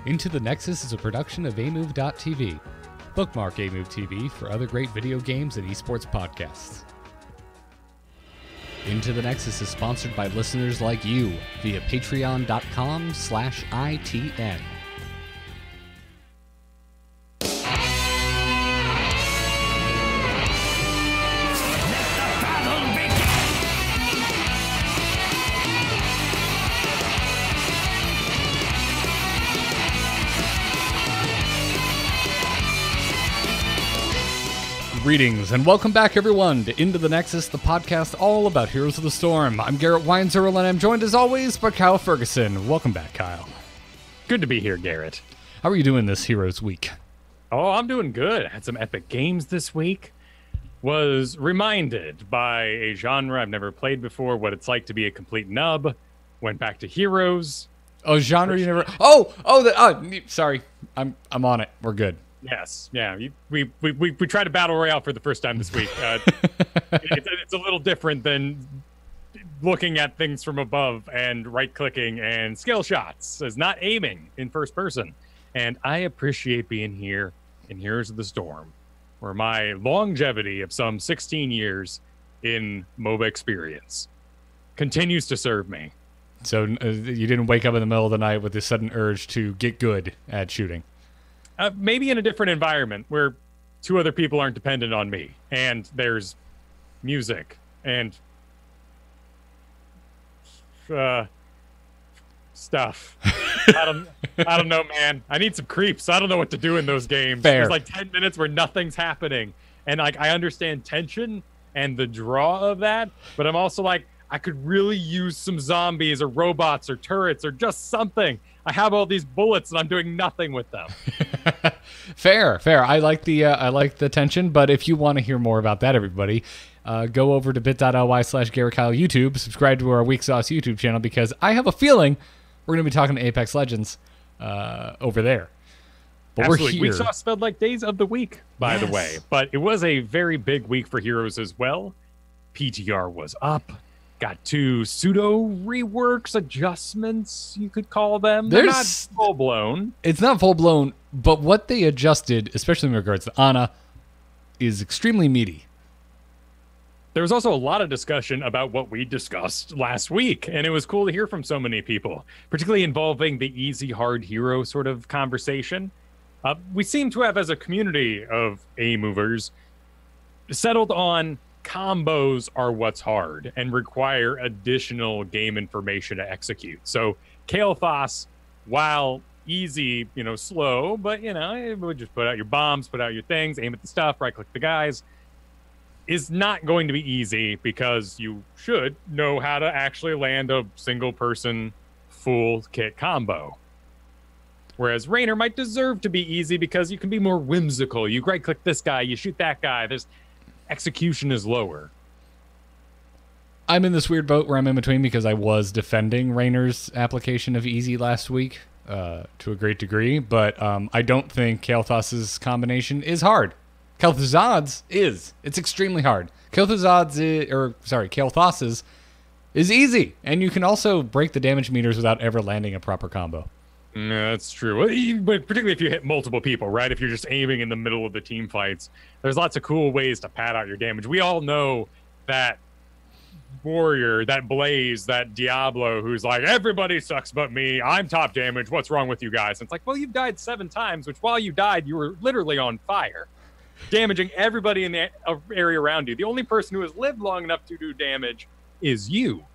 Into the Nexus is a production of amove.tv. Bookmark Amove TV for other great video games and esports podcasts. Into the Nexus is sponsored by listeners like you via patreon.com/ITN. Greetings and welcome back, everyone, to Into the Nexus, the podcast all about Heroes of the Storm. I'm Garrett Weinzierl, and I'm joined, as always, by Kyle Fergusson. Welcome back, Kyle. Good to be here, Garrett. How are you doing this Heroes week? Oh, I'm doing good. I had some epic games this week. Was reminded by a genre I've never played before, what it's like to be a complete nub. Went back to Heroes. Oh, genre you never... Sorry. I'm on it. We're good. Yes, yeah. We tried a battle royale for the first time this week. It's a little different than looking at things from above and right-clicking and skill shots. It's not aiming in first person. And I appreciate being here in Heroes of the Storm, where my longevity of some 16 years in MOBA experience continues to serve me. So you didn't wake up in the middle of the night with this sudden urge to get good at shooting? Maybe in a different environment where two other people aren't dependent on me, and there's music and stuff. I don't know, man. I need some creeps. I don't know what to do in those games. Fair. There's like 10 minutes where nothing's happening, and like I understand tension and the draw of that, but I'm also like, I could really use some zombies or robots or turrets or just something. I have all these bullets and I'm doing nothing with them. Fair. I like the tension, but if you want to hear more about that, everybody, go over to bit.ly/GarrettKyle YouTube, subscribe to our Weak Sauce YouTube channel, because I have a feeling we're going to be talking to Apex Legends over there. But Absolutely. we're here. Weak Sauce spelled like days of the week, by the way. But it was a very big week for Heroes as well. PTR was up. Got two pseudo reworks, adjustments, you could call them. They're not full-blown. It's not full-blown, but what they adjusted, especially in regards to Ana, is extremely meaty. There was also a lot of discussion about what we discussed last week, and it was cool to hear from so many people, particularly involving the easy, hard hero sort of conversation. We seem to have, as a community of A-movers, settled on combos are what's hard and require additional game information to execute. So Kael'thas, while easy, slow, but it would just put out your bombs, put out your things, aim at the stuff, right click the guys, is not going to be easy, because you should know how to actually land a single person full kit combo. Whereas Raynor might deserve to be easy because you can be more whimsical. You right click this guy, you shoot that guy. There's execution is lower. I'm in this weird boat where I'm in between, because I was defending Raynor's application of easy last week to a great degree, but I don't think Kael'thas's combination is hard. Kael'thas's is. It's extremely hard. Kael'thas's is easy, and you can also break the damage meters without ever landing a proper combo. No, that's true. But particularly if you hit multiple people, right? If you're just aiming in the middle of the team fights, there's lots of cool ways to pad out your damage. We all know that warrior, that Blaze, that Diablo who's like, everybody sucks but me. I'm top damage. What's wrong with you guys? And it's like, well, you've died 7 times, which while you died, you were literally on fire, damaging everybody in the area around you. The only person who has lived long enough to do damage is you.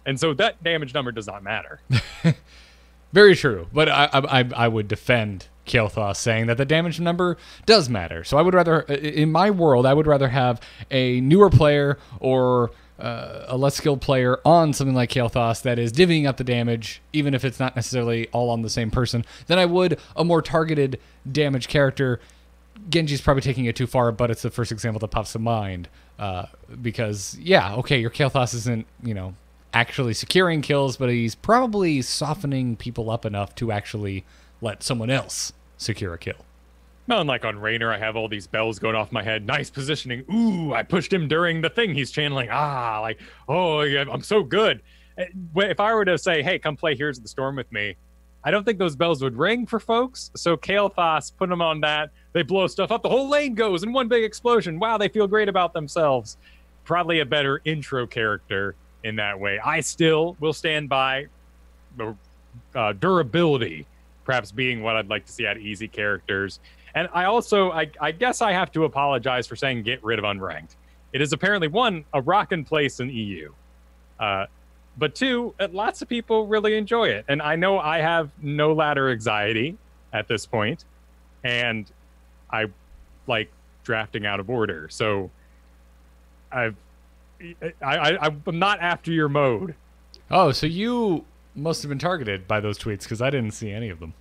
And so that damage number does not matter. Very true, but I would defend Kael'thas, saying that the damage number does matter. So I would rather, in my world, I would rather have a newer player or a less skilled player on something like Kael'thas that is divvying up the damage, even if it's not necessarily all on the same person, than I would a more targeted damage character. Genji's probably taking it too far, but it's the first example that pops to mind. Because, yeah, okay, your Kael'thas isn't, actually securing kills, but he's probably softening people up enough to actually let someone else secure a kill. Well, and like on Raynor, I have all these bells going off my head. Nice positioning. Ooh, I pushed him during the thing he's channeling. Oh, yeah, I'm so good. If I were to say, hey, come play Heroes of the Storm with me, I don't think those bells would ring for folks. So Kael'thas, put them on that. They blow stuff up. The whole lane goes in one big explosion. Wow, they feel great about themselves. Probably a better intro character in that way. I still will stand by the durability perhaps being what I'd like to see out of easy characters. And I also, I guess I have to apologize for saying get rid of unranked. It is apparently, one, a rockin' place in EU. But two, lots of people really enjoy it. And I know I have no ladder anxiety at this point, and I like drafting out of order. So I'm not after your mode. Oh, so you must have been targeted by those tweets because I didn't see any of them.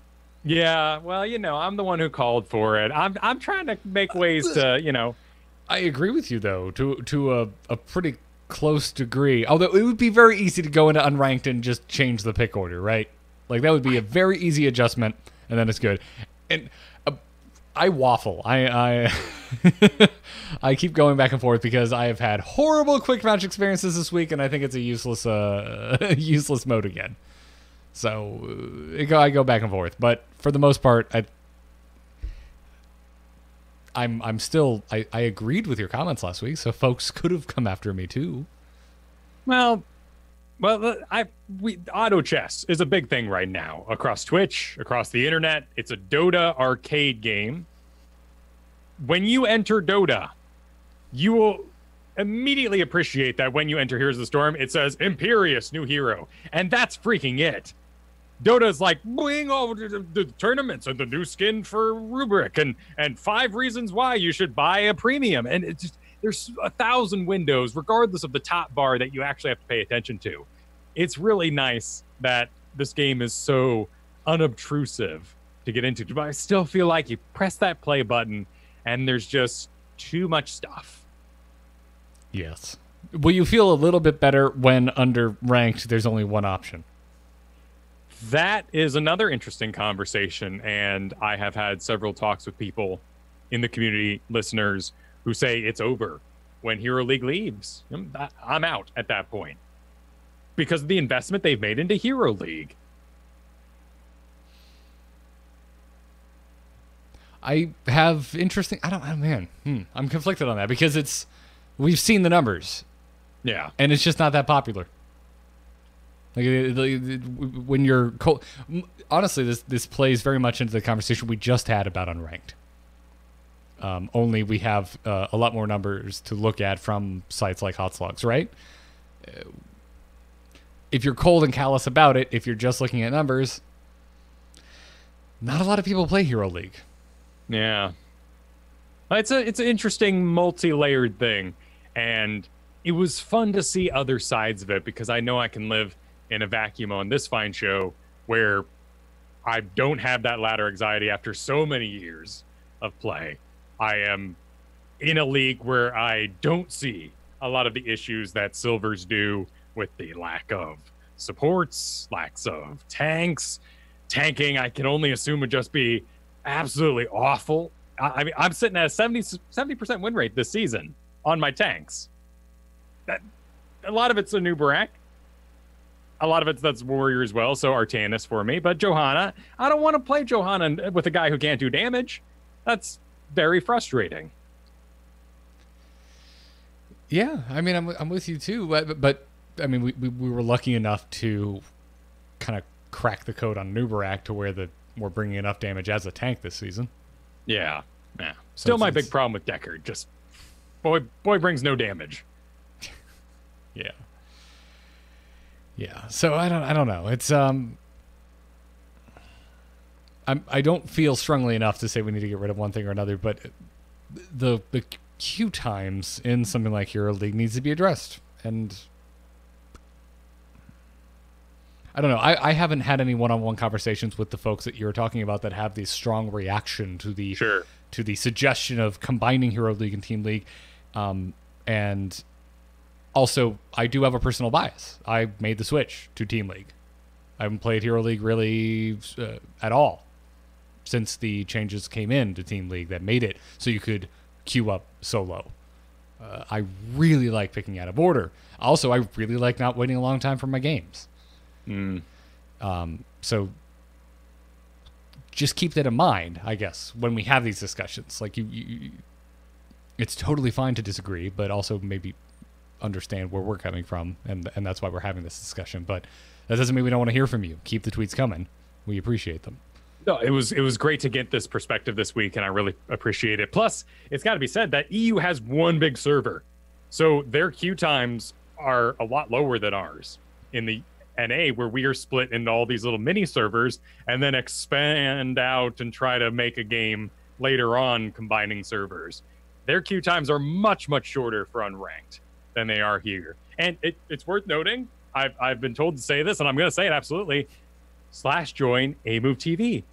Yeah, well, I'm the one who called for it. I'm trying to make ways to, I agree with you though, to a pretty close degree. Although it would be very easy to go into unranked and just change the pick order, right? Like that would be a very easy adjustment, and then it's good. And I waffle. I I keep going back and forth because I have had horrible quick match experiences this week, and I think it's a useless useless mode again. So I go back and forth, but for the most part, I'm still I agreed with your comments last week, so folks could have come after me too. Well, auto chess is a big thing right now across Twitch, across the internet. It's a Dota arcade game. When you enter Dota, you will immediately appreciate that when you enter Here's the Storm, it says Imperious new hero, and that's freaking it. Dota's like, bring all the tournaments and the new skin for Rubric and 5 reasons why you should buy a premium. And it's just, there's 1,000 windows, regardless of the top bar, that you actually have to pay attention to. It's really nice that this game is so unobtrusive to get into. But I still feel like you press that play button and there's just too much stuff. Yes. Will you feel a little bit better when under ranked there's only one option? That is another interesting conversation, and I have had several talks with people in the community, listeners, who say it's over when Hero League leaves. I'm out at that point because of the investment they've made into Hero League. I have interesting. I'm conflicted on that because we've seen the numbers. Yeah. And it's just not that popular. Like when you're cold, honestly, this plays very much into the conversation we just had about unranked. Only we have a lot more numbers to look at from sites like Hotslogs, right? If you're cold and callous about it, if you're just looking at numbers, not a lot of people play Hero League. Yeah, it's an interesting multi-layered thing, and it was fun to see other sides of it because I know I can live in a vacuum on this fine show where I don't have that ladder anxiety after so many years of play. I am in a league where I don't see a lot of the issues that Silvers do with the lack of supports, lacks of tanks. Tanking, I can only assume, would just be absolutely awful. I mean, I'm sitting at a 70% win rate this season on my tanks. A lot of it's a new Barak. A lot of that's Warrior as well, so Artanis for me. But Johanna, I don't want to play Johanna with a guy who can't do damage. That's very frustrating. Yeah, I mean, I'm with you too. But I mean, we were lucky enough to kind of crack the code on Nubarak to where we're bringing enough damage as a tank this season. Yeah. Still my big problem with Deckard. Just boy brings no damage. Yeah. Yeah. So I don't know. It's I don't feel strongly enough to say we need to get rid of one thing or another, but the queue times in something like Hero League needs to be addressed. And I don't know. I haven't had any one-on-one conversations with the folks that you're talking about that have this strong reaction to the suggestion of combining Hero League and Team League. And also, I do have a personal bias. I made the switch to Team League. I haven't played Hero League really at all since the changes came in to Team League that made it so you could queue up solo. I really like picking out of order. Also, I really like not waiting a long time for my games. So just keep that in mind, I guess, when we have these discussions. Like, it's totally fine to disagree, but also maybe understand where we're coming from, and that's why we're having this discussion. But that doesn't mean we don't want to hear from you. Keep the tweets coming. We appreciate them. No, it was great to get this perspective this week, and I really appreciate it. Plus, it's got to be said that EU has one big server, so their queue times are a lot lower than ours in the NA, where we are split into all these little mini servers and then expand out and try to make a game later on combining servers. Their queue times are much, much shorter for unranked than they are here. And it's worth noting, I've been told to say this, and I'm going to say it absolutely, /join AMoveTV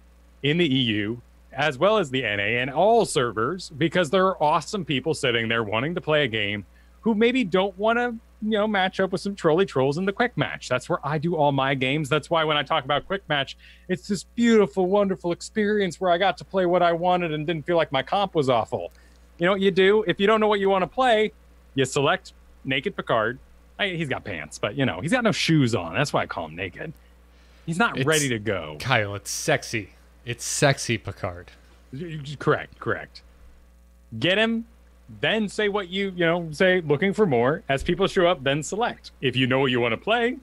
in the EU, as well as the NA and all servers, because there are awesome people sitting there wanting to play a game who maybe don't want to, match up with some trolls in the quick match. That's where I do all my games. That's why when I talk about quick match, it's this beautiful, wonderful experience where I got to play what I wanted and didn't feel like my comp was awful. You know what you do? If you don't know what you want to play, you select Naked Picard. He's got pants, but, he's got no shoes on. That's why I call him naked. He's not ready to go. Kyle, it's sexy. It's sexy, Picard. Correct. Get him, then say what say looking for more. As people show up, then select. If you know what you want to play,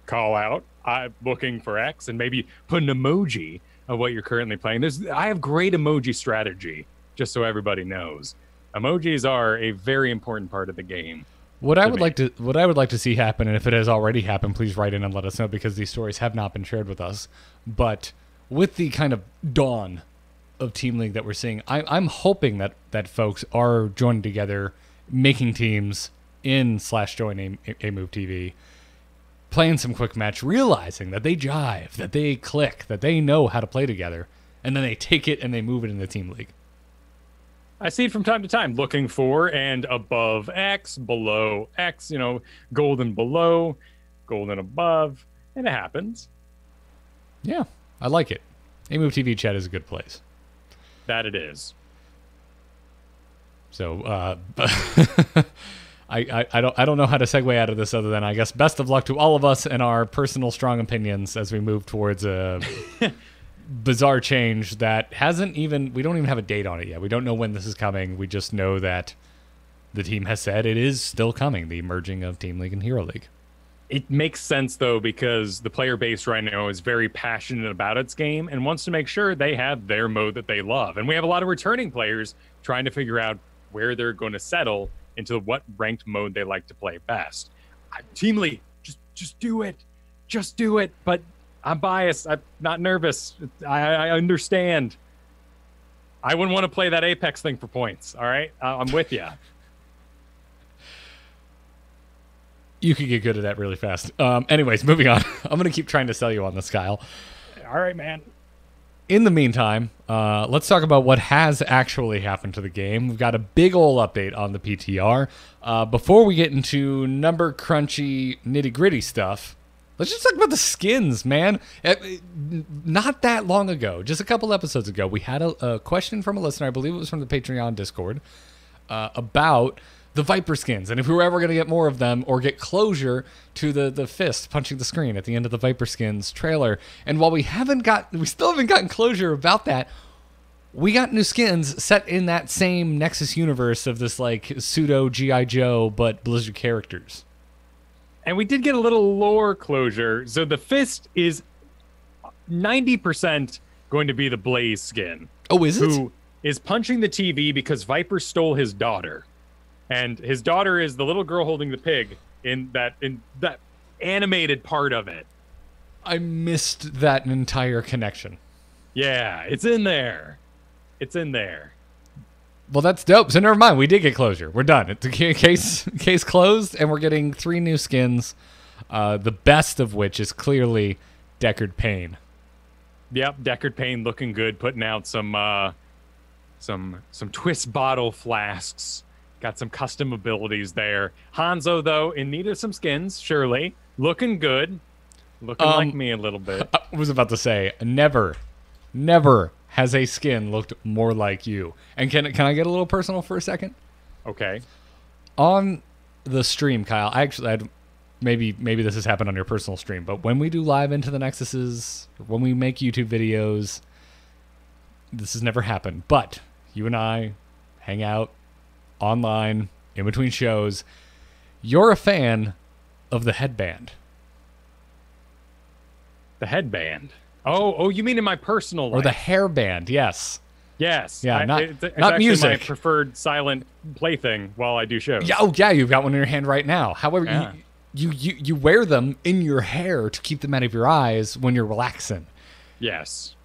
call out, I'm looking for X, and maybe put an emoji of what you're currently playing. I have great emoji strategy, just so everybody knows. Emojis are a very important part of the game. What I would like to see happen, and if it has already happened, please write in and let us know, because these stories have not been shared with us. But with the kind of dawn of Team League that we're seeing, I'm hoping that folks are joining together, making teams in /join AMoveTV, playing some quick match, realizing that they jive, that they click, that they know how to play together, and then they take it and they move it into Team League. I see it from time to time, looking for and above X, below X, golden below, golden above, and it happens. Yeah, I like it. AMoveTV chat is a good place. That it is. So, I don't know how to segue out of this other than, I guess, best of luck to all of us and our personal strong opinions as we move towards a bizarre change that we don't even have a date on it yet. We don't know when this is coming. We just know that the team has said it is still coming, the merging of Team League and Hero League. It makes sense, though, because the player base right now is very passionate about its game and wants to make sure they have their mode that they love. And we have a lot of returning players trying to figure out where they're going to settle into what ranked mode they like to play best. Team League, just do it. Just do it. But I'm biased. I'm not nervous. I understand. I wouldn't want to play that Apex thing for points. All right? I'm with you. You could get good at that really fast. Anyways, moving on. I'm going to keep trying to sell you on this, Kyle. All right, man. In the meantime, let's talk about what has actually happened to the game. We've got a big ol' update on the PTR. Before we get into number crunchy, nitty-gritty stuff, let's just talk about the skins, man. Not that long ago, just a couple episodes ago, we had a question from a listener, I believe it was from the Patreon Discord, about the Viper skins, and if we were ever going to get more of them or get closure to the fist punching the screen at the end of the Viper skins trailer. And while we still haven't gotten closure about that, we got new skins set in that same Nexus universe of this like pseudo G.I. Joe but Blizzard characters. And we did get a little lore closure. So the fist is 90% going to be the Blaze skin. Oh, is it? Who is punching the TV because Viper stole his daughter. And his daughter is the little girl holding the pig in that animated part of it. I missed that entire connection. Yeah, it's in there. It's in there. Well, that's dope. So never mind. We did get closure. We're done. It's a case closed, and we're getting 3 new skins. The best of which is clearly Deckard Payne. Yep, Deckard Payne looking good, putting out some twist bottle flasks. Got some custom abilities there. Hanzo, though, in need of some skins, surely. Looking good. Looking like me a little bit. I was about to say, never has a skin looked more like you. And can I get a little personal for a second? Okay. On the stream, Kyle, maybe this has happened on your personal stream, but when we do live Into the Nexuses, when we make YouTube videos, this has never happened, but you and I hang out online in between shows. You're a fan of the headband. The headband. Oh, you mean in my personal life? Or the hairband, yes. Yes. Yeah, it's not actually music. my preferred silent plaything while I do shows. Yeah, yeah, you've got one in your hand right now. However, Yeah. you wear them in your hair to keep them out of your eyes when you're relaxing. Yes.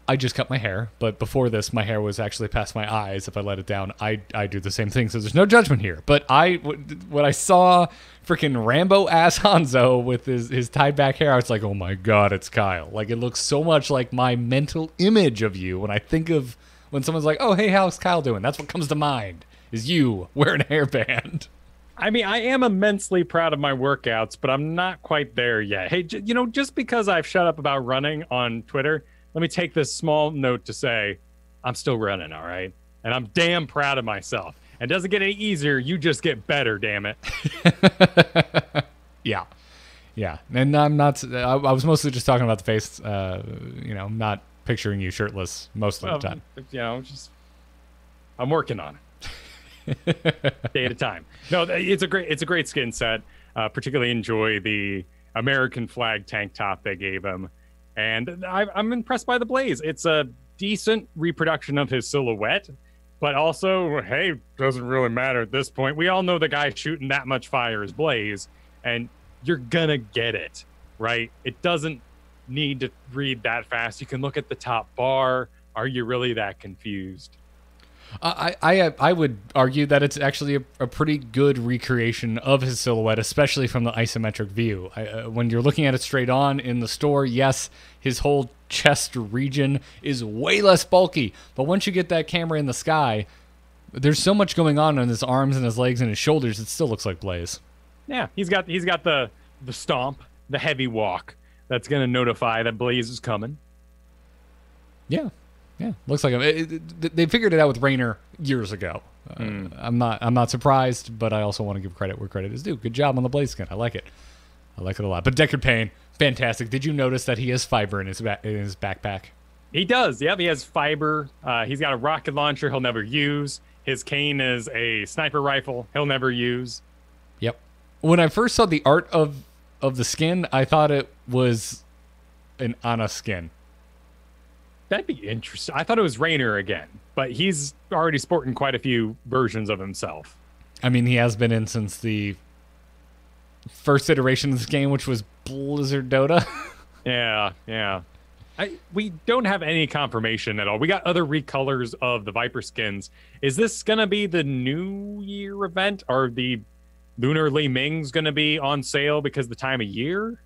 I just cut my hair, but before this, my hair was actually past my eyes. If I let it down, I do the same thing, so there's no judgment here. But when I saw freaking Rambo-ass Hanzo with his tied back hair, I was like, oh my god, it's Kyle. Like, it looks so much like my mental image of you when I think of when someone's like, oh, hey, how's Kyle doing? That's what comes to mind, is you wearing a hairband. I mean, I am immensely proud of my workouts, but I'm not quite there yet. Hey, just because I've shut up about running on Twitter, let me take this small note to say I'm still running, all right? And I'm damn proud of myself. And it doesn't get any easier. You just get better, damn it. Yeah. Yeah. And I'm not, I was mostly just talking about the face, not picturing you shirtless most of the time. I'm working on it. Day at a time. No, it's a great skin set. Particularly enjoy the American flag tank top they gave him. And I'm impressed by the blaze. It's a decent reproduction of his silhouette, but also, hey, doesn't really matter at this point. We all know the guy shooting that much fire is Blaze, and you're gonna get it, right? It doesn't need to read that fast. You can look at the top bar. Are you really that confused? I would argue that it's actually a pretty good recreation of his silhouette, especially from the isometric view. When you're looking at it straight on in the store, yes, his whole chest region is way less bulky. But once you get that camera in the sky, there's so much going on his arms and his legs and his shoulders, it still looks like Blaze. Yeah, he's got the stomp, the heavy walk that's going to notify that Blaze is coming. Yeah. Yeah, looks like they figured it out with Raynor years ago. I'm not surprised, but I also want to give credit where credit is due. Good job on the Blaze skin. I like it. I like it a lot. But Deckard Payne, fantastic. Did you notice that he has fiber in his backpack? He does. Yep, he has fiber. He's got a rocket launcher he'll never use. His cane is a sniper rifle he'll never use. Yep. When I first saw the art of the skin, I thought it was an Ana skin. That'd be interesting. I thought it was Raynor again, but he's already sporting quite a few versions of himself. I mean, he has been in since the first iteration of this game, which was Blizzard Dota. Yeah. We don't have any confirmation at all. We got other recolors of the Viper skins. Is this going to be the New Year event? Are the Lunar Li Ming's going to be on sale because of the time of year?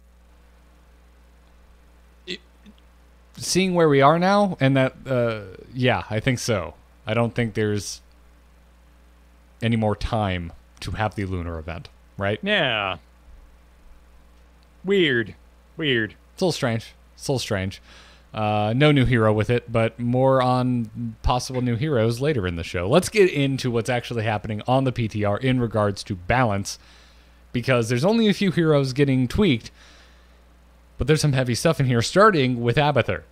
Seeing where we are now, and that, yeah, I think so. I don't think there's any more time to have the lunar event, right? Yeah. Weird. It's a little strange. No new hero with it, but more on possible new heroes later in the show. Let's get into what's actually happening on the PTR in regards to balance, because there's only a few heroes getting tweaked, but there's some heavy stuff in here, starting with Abathur.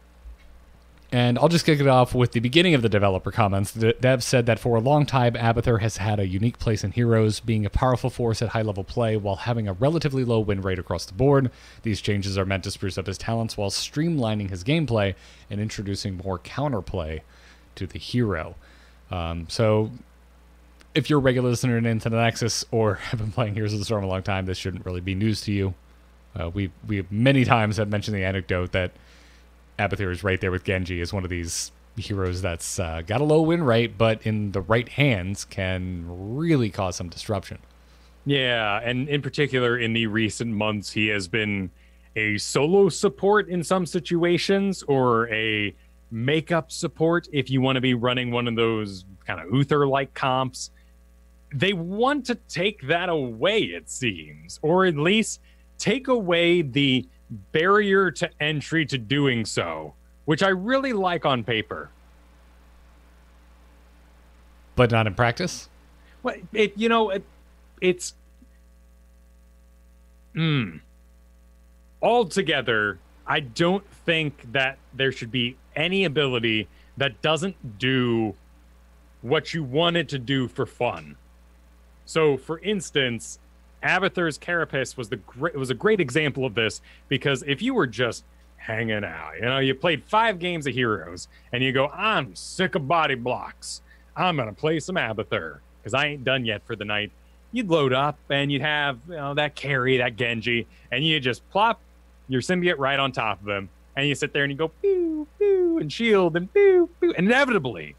And I'll just kick it off with the beginning of the developer comments. The dev said that for a long time, Abathur has had a unique place in Heroes, being a powerful force at high-level play while having a relatively low win rate across the board. These changes are meant to spruce up his talents while streamlining his gameplay and introducing more counterplay to the hero. So if you're a regular listener into the Nexus or have been playing Heroes of the Storm a long time, this shouldn't really be news to you. We many times have mentioned the anecdote that Abathur is right there with Genji as one of these heroes that's got a low win rate, but in the right hands can really cause some disruption. Yeah, and in particular, in the recent months, he has been a solo support in some situations, or a makeup support if you want to be running one of those kind of Uther-like comps. They want to take that away, it seems, or at least take away the barrier to entry to doing so, which I really like on paper. But not in practice? Well, it's altogether, I don't think that there should be any ability that doesn't do what you want it to do for fun. So, for instance, Abathur's Carapace was a great example of this, because if you were just hanging out, you played 5 games of Heroes, and you go, I'm sick of body blocks, I'm gonna play some Abathur because I ain't done yet for the night. You'd load up and you'd have that carry, that Genji, and you just plop your symbiote right on top of him, and you sit there and you go pew pew and shield and pew pew. And inevitably,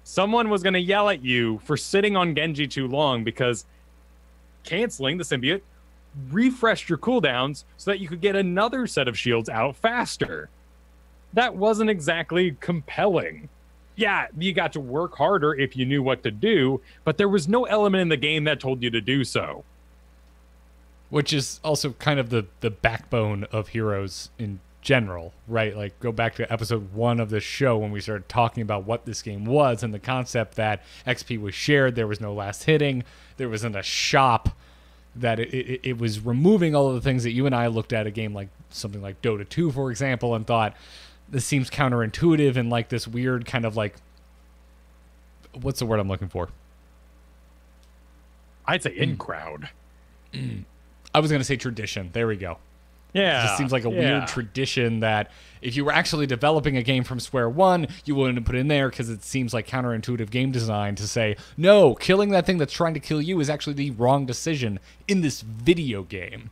someone was going to yell at you for sitting on Genji too long, because canceling the symbiote refreshed your cooldowns so that you could get another set of shields out faster. That wasn't exactly compelling. Yeah, you got to work harder if you knew what to do, but there was no element in the game that told you to do so. Which is also kind of the backbone of Heroes in general, right? Like, go back to episode 1 of this show when we started talking about what this game was, and the concept that XP was shared, there was no last hitting, there wasn't a shop, that it was removing all of the things that you and I looked at a game like something like Dota 2, for example, and thought, this seems counterintuitive and like this weird kind of like, what's the word I'm looking for? I'd say in-crowd. I was going to say tradition. There we go. Yeah. It just seems like a weird tradition that if you were actually developing a game from square one, you wouldn't put in there, because it seems like counterintuitive game design to say, no, killing that thing that's trying to kill you is actually the wrong decision in this video game.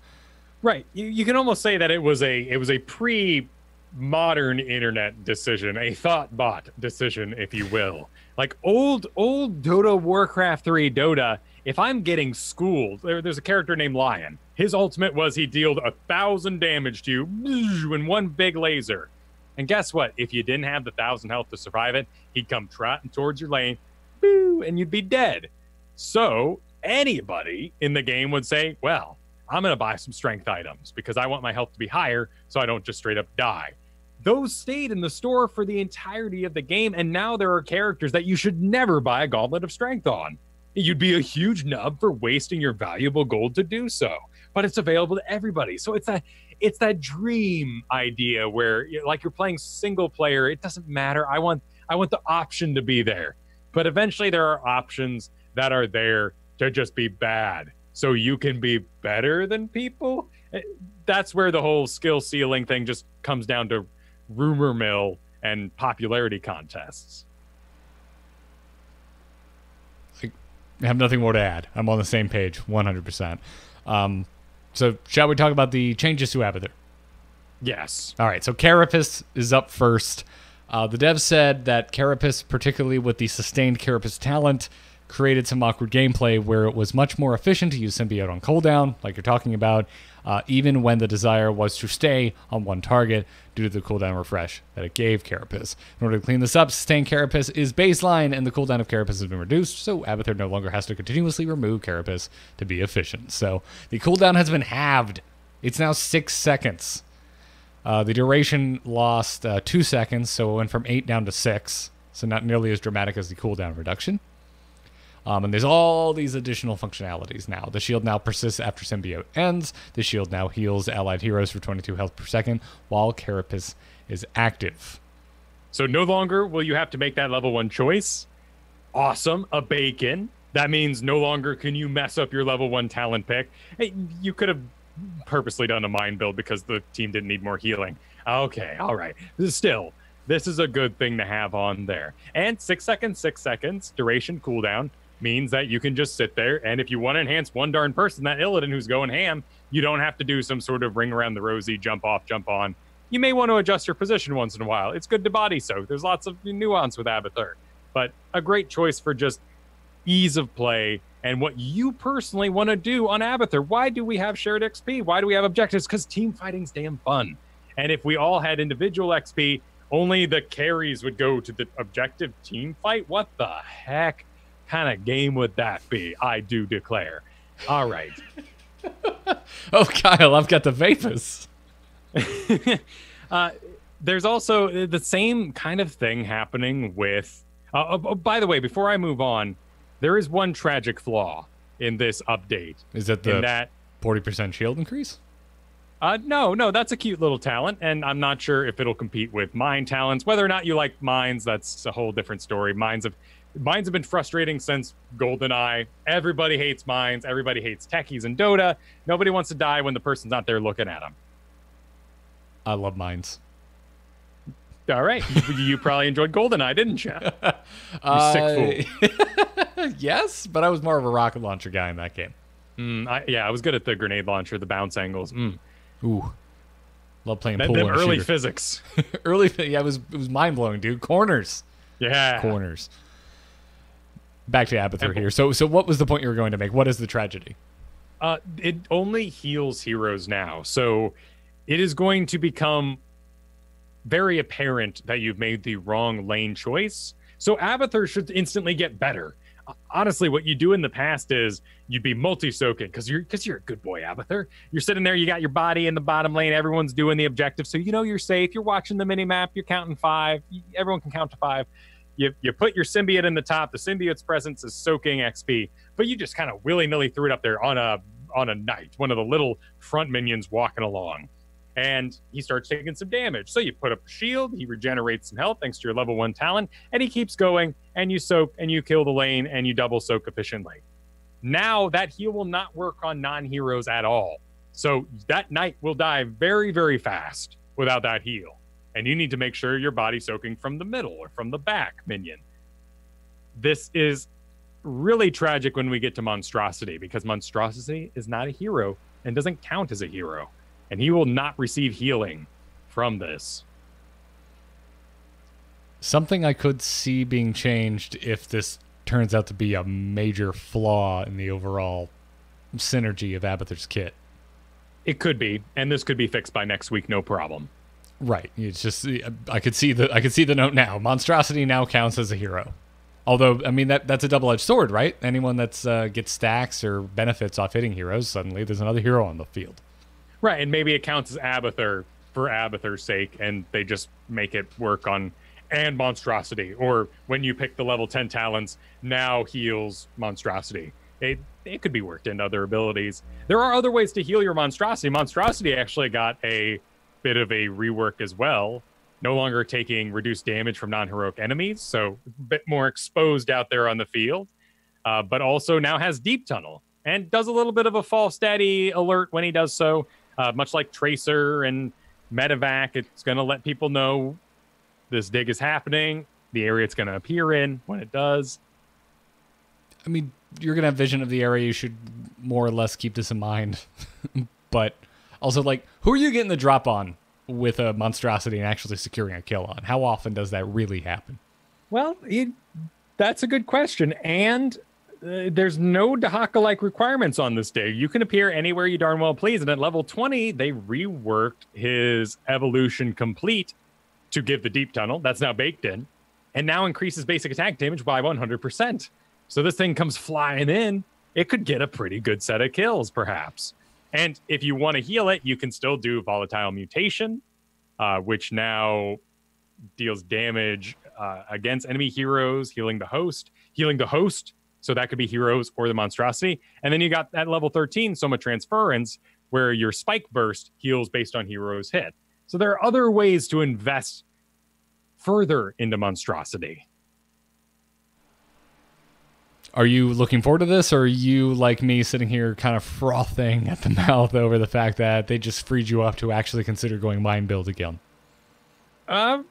Right. You can almost say that it was a pre-modern internet decision, a thought bot decision, if you will. Like old Dota, Warcraft 3 Dota, if I'm getting schooled, there's a character named Lion. His ultimate was he dealt 1,000 damage to you in one big laser. And guess what? If you didn't have the 1,000 health to survive it, he'd come trotting towards your lane, boo, and you'd be dead. So anybody in the game would say, well, I'm going to buy some strength items because I want my health to be higher so I don't just straight up die. Those stayed in the store for the entirety of the game, and now there are characters that you should never buy a Gauntlet of Strength on. You'd be a huge nub for wasting your valuable gold to do so, but it's available to everybody. So it's that dream idea where, like, you're playing single player, it doesn't matter. I want the option to be there, but eventually there are options that are there to just be bad, so you can be better than people. That's where the whole skill ceiling thing just comes down to rumor mill and popularity contests. I have nothing more to add. I'm on the same page, 100%. So shall we talk about the changes to Abathur? Yes. All right, so Carapace is up first. The devs said that Carapace, particularly with the sustained Carapace talent, created some awkward gameplay where it was much more efficient to use Symbiote on cooldown, like you're talking about, even when the desire was to stay on one target due to the cooldown refresh that it gave Carapace. In order to clean this up, sustained Carapace is baseline, and the cooldown of Carapace has been reduced, so Abathur no longer has to continuously remove Carapace to be efficient. So the cooldown has been halved. It's now 6 seconds. The duration lost 2 seconds, so it went from 8 down to 6, so not nearly as dramatic as the cooldown reduction. And there's all these additional functionalities now. The shield now persists after Symbiote ends. The shield now heals allied heroes for 22 health per second while Carapace is active. So no longer will you have to make that level 1 choice. Awesome. A bacon. That means no longer can you mess up your level 1 talent pick. Hey, you could have purposely done a mind build because the team didn't need more healing. Okay, all right. Still, this is a good thing to have on there. And 6 seconds, duration cooldown, means that you can just sit there, and if you want to enhance one darn person, that Illidan who's going ham, you don't have to do some sort of ring around the rosy, jump off, jump on. You may want to adjust your position once in a while. It's good to body soak. There's lots of nuance with Abathur, but a great choice for just ease of play and what you personally want to do on Abathur. Why do we have shared XP? Why do we have objectives? Because team fighting's damn fun. And if we all had individual XP, only the carries would go to the objective team fight. What the heck kind of game would that be? I do declare. All right. Oh, Kyle, I've got the vapors. There's also the same kind of thing happening with... by the way, before I move on, there is one tragic flaw in this update. Is it the 40% shield increase? No, that's a cute little talent, and I'm not sure if it'll compete with mine talents. Whether or not you like mines, that's a whole different story. Mines have been frustrating since GoldenEye. Everybody hates mines. Everybody hates techies in Dota. Nobody wants to die when the person's not there looking at them. I love mines. All right, you probably enjoyed GoldenEye, didn't you? You sick fool. Yes, but I was more of a rocket launcher guy in that game. I was good at the grenade launcher, the bounce angles. Ooh, love playing pool and early shooter. Physics. It was mind blowing, dude. Corners. Yeah, corners. Back to Abathur here. So what was the point you were going to make? What is the tragedy? It only heals heroes now, so it is going to become very apparent that you've made the wrong lane choice. So Abathur should instantly get better. Honestly, what you do in the past is you'd be multi-soaking because you're a good boy, Abathur. You're sitting there, you got your body in the bottom lane, everyone's doing the objective, so you know you're safe. You're watching the mini-map, you're counting 5. Everyone can count to 5. You put your symbiote in the top. The symbiote's presence is soaking XP, but you just kind of willy-nilly threw it up there on a knight, one of the little front minions walking along. And he starts taking some damage. So you put up a shield, he regenerates some health thanks to your level 1 talent, and he keeps going, and you soak, and you kill the lane, and you double soak efficiently. Now, that heal will not work on non-heroes at all. So that knight will die very, very fast without that heal. And you need to make sure your body's soaking from the middle or from the back minion. This is really tragic when we get to Monstrosity, because Monstrosity is not a hero and doesn't count as a hero. And he will not receive healing from this. Something I could see being changed if this turns out to be a major flaw in the overall synergy of Abathur's kit. It could be, and this could be fixed by next week, no problem. Right. It's just I could see the note now. Monstrosity now counts as a hero. Although, I mean, that's a double-edged sword, right? Anyone that's gets stacks or benefits off hitting heroes, suddenly there's another hero on the field. Right, and maybe it counts as Abathur for Abathur's sake, and they just make it work on and Monstrosity. Or when you pick the level 10 talents, now heals Monstrosity. It could be worked into other abilities. There are other ways to heal your Monstrosity. Monstrosity actually got a bit of a rework as well. No longer taking reduced damage from non-heroic enemies, so a bit more exposed out there on the field. But also now has Deep Tunnel, and does a little bit of a fall steady alert when he does so. Much like Tracer and Medevac, it's going to let people know this dig is happening, the area it's going to appear in when it does. I mean, you're going to have vision of the area. You should more or less keep this in mind. But also, like, who are you getting the drop on with a Monstrosity and actually securing a kill on? How often does that really happen? Well, that's a good question. And there's no Dahaka-like requirements on this dig. You can appear anywhere you darn well please. And at level 20, they reworked his evolution complete to give the Deep Tunnel. That's now baked in. And now increases basic attack damage by 100%. So this thing comes flying in. It could get a pretty good set of kills, perhaps. And if you want to heal it, you can still do Volatile Mutation, which now deals damage against enemy heroes, healing the host. So that could be heroes or the Monstrosity. And then you got at level 13, Soma Transference, where your Spike Burst heals based on heroes hit. So there are other ways to invest further into Monstrosity. Are you looking forward to this, or are you, like me, sitting here kind of frothing at the mouth over the fact that they just freed you up to actually consider going mine build again? I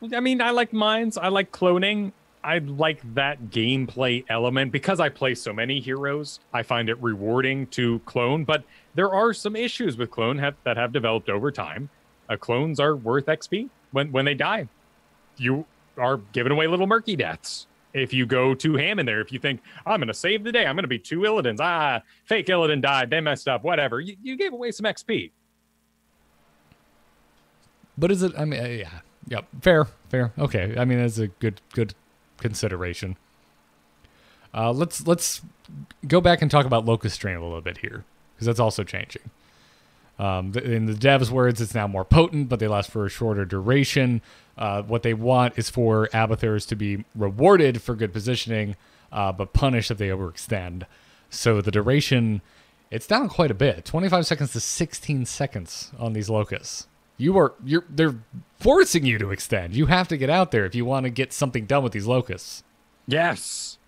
mean, I like mines. I like cloning. I like that gameplay element. Because I play so many heroes, I find it rewarding to clone. But there are some issues with clone that have developed over time. Clones are worth XP when they die. You are giving away little murky deaths. If you go too ham in there, if you think, I'm going to save the day, I'm going to be 2 Illidan's. Fake Illidan died, they messed up, whatever. You gave away some XP. But is it, I mean, yeah, fair. Okay, I mean, that's a good consideration. Let's go back and talk about Locust Strain a little bit here, because that's also changing. In the devs' words, it's now more potent, but they last for a shorter duration. What they want is for Abathurs to be rewarded for good positioning, but punished if they overextend. So the duration It's down quite a bit. 25 seconds to 16 seconds on these locusts. They're forcing you to extend. You have to get out there if you want to get something done with these locusts. Yes.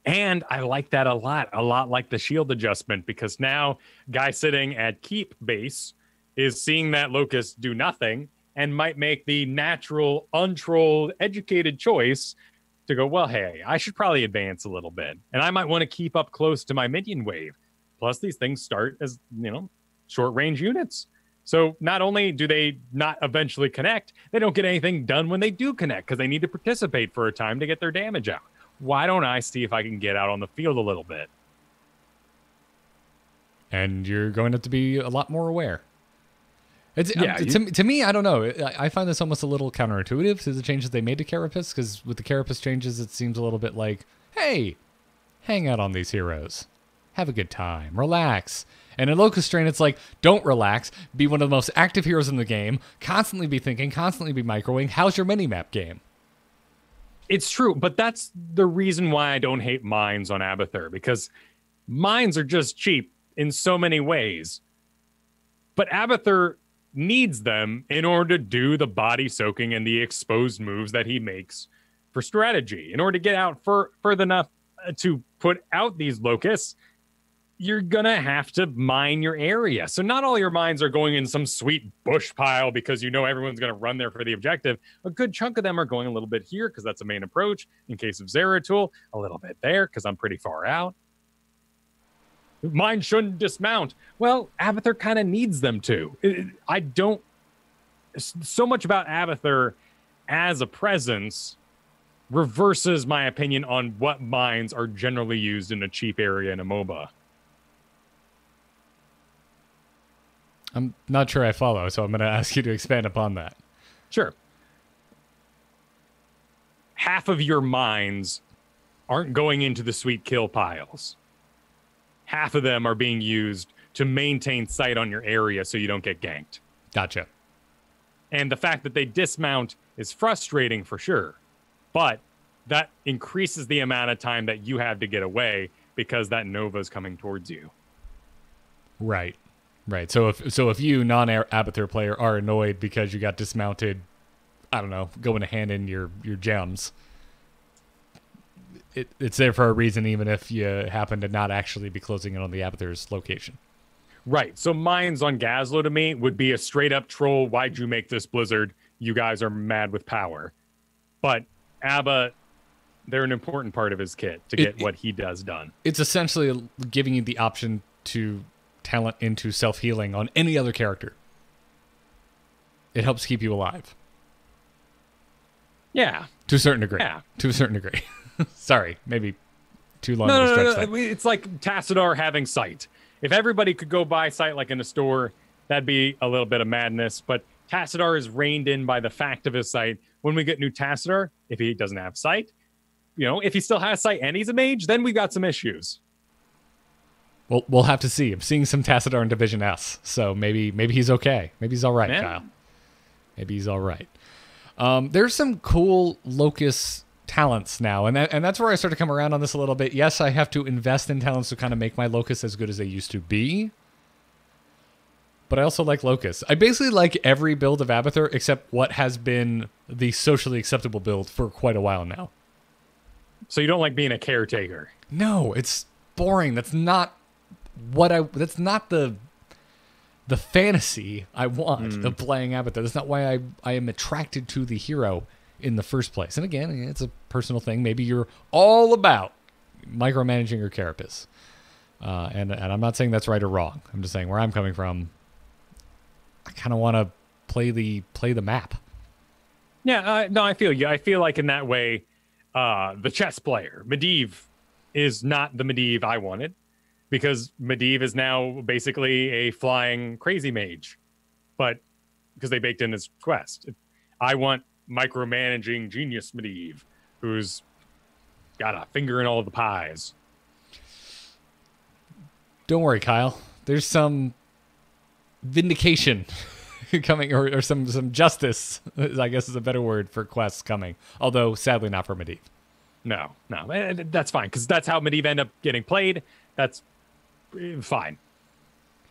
And I like that a lot like the shield adjustment, because now guy sitting at keep base is seeing that locust do nothing and might make the natural, untrolled, educated choice to go, well, hey, I should probably advance a little bit. And I might want to keep up close to my minion wave. Plus, these things start as, short range units. So not only do they not eventually connect, they don't get anything done when they do connect because they need to participate for a time to get their damage out. Why don't I see if I can get out on the field a little bit? And you're going to have to be a lot more aware. To me, I don't know. I find this almost a little counterintuitive to the changes they made to Carapace, because with the Carapace changes, it seems a little bit like, hey, hang out on these heroes. Have a good time. Relax. And in Locust Strain, it's like, don't relax. Be one of the most active heroes in the game. Constantly be thinking. Constantly be microwing. How's your minimap game? It's true, but that's the reason why I don't hate mines on Abathur, because mines are just cheap in so many ways. But Abathur needs them in order to do the body soaking and the exposed moves that he makes for strategy. In order to get out further enough to put out these locusts, you're gonna have to mine your area. So not all your mines are going in some sweet bush pile because everyone's gonna run there for the objective. A good chunk of them are going a little bit here because that's a main approach. In case of Zeratul, a little bit there because I'm pretty far out. Mine shouldn't dismount. Well, Abathur kind of needs them to. I don't so much about Abathur as a presence reverses my opinion on what mines are generally used in a cheap area in a MOBA. I'm not sure I follow, so I'm going to ask you to expand upon that. Sure. Half of your mines aren't going into the sweet kill piles. Half of them are being used to maintain sight on your area so you don't get ganked. Gotcha. And the fact that they dismount is frustrating for sure, but that increases the amount of time that you have to get away because that Nova is coming towards you. Right. So if you, non-Abathur player, are annoyed because you got dismounted, I don't know, going to hand in your gems, it's there for a reason, even if you happen to not actually be closing in on the Abathur's location. Right. So mines on Gazlo to me would be a straight up troll. Why'd you make this blizzard? You guys are mad with power. But Abba, they're an important part of his kit to get what he does done. It's essentially giving you the option to talent into self-healing on any other character. It helps keep you alive. Yeah. To a certain degree. Yeah. To a certain degree. Sorry, maybe too long of a stretch. No. It's like Tassadar having sight. If everybody could go buy sight like in a store, that'd be a little bit of madness. But Tassadar is reined in by the fact of his sight. When we get new Tassadar, if he doesn't have sight, if he still has sight and he's a mage, then we've got some issues. Well, we'll have to see. I'm seeing some Tassadar in Division S, so maybe he's okay. Maybe he's all right, Yeah. Kyle. Maybe he's all right. There's some cool Locust talents now, and that's where I start to come around on this a little bit. Yes, I have to invest in talents to kind of make my Locust as good as they used to be, but I also like Locust. I basically like every build of Abathur except what has been the socially acceptable build for quite a while now. So you don't like being a caretaker? No, it's boring. That's not the fantasy I want of playing Abathur. That's not why I am attracted to the hero in the first place. And again, it's a personal thing. Maybe you're all about micromanaging your Carapace. And I'm not saying that's right or wrong. I'm just saying where I'm coming from, I kind of want to play the map. Yeah, no, I feel you. I feel like in that way, the chess player, Medivh, is not the Medivh I wanted, because Medivh is now basically a flying crazy mage, but because they baked in his quest. I want micromanaging genius Medivh, who's got a finger in all of the pies. Don't worry, Kyle. There's some vindication coming, or some justice, I guess is a better word for quests coming. Although, sadly, not for Medivh. No, that's fine, because that's how Medivh ended up getting played. That's fine.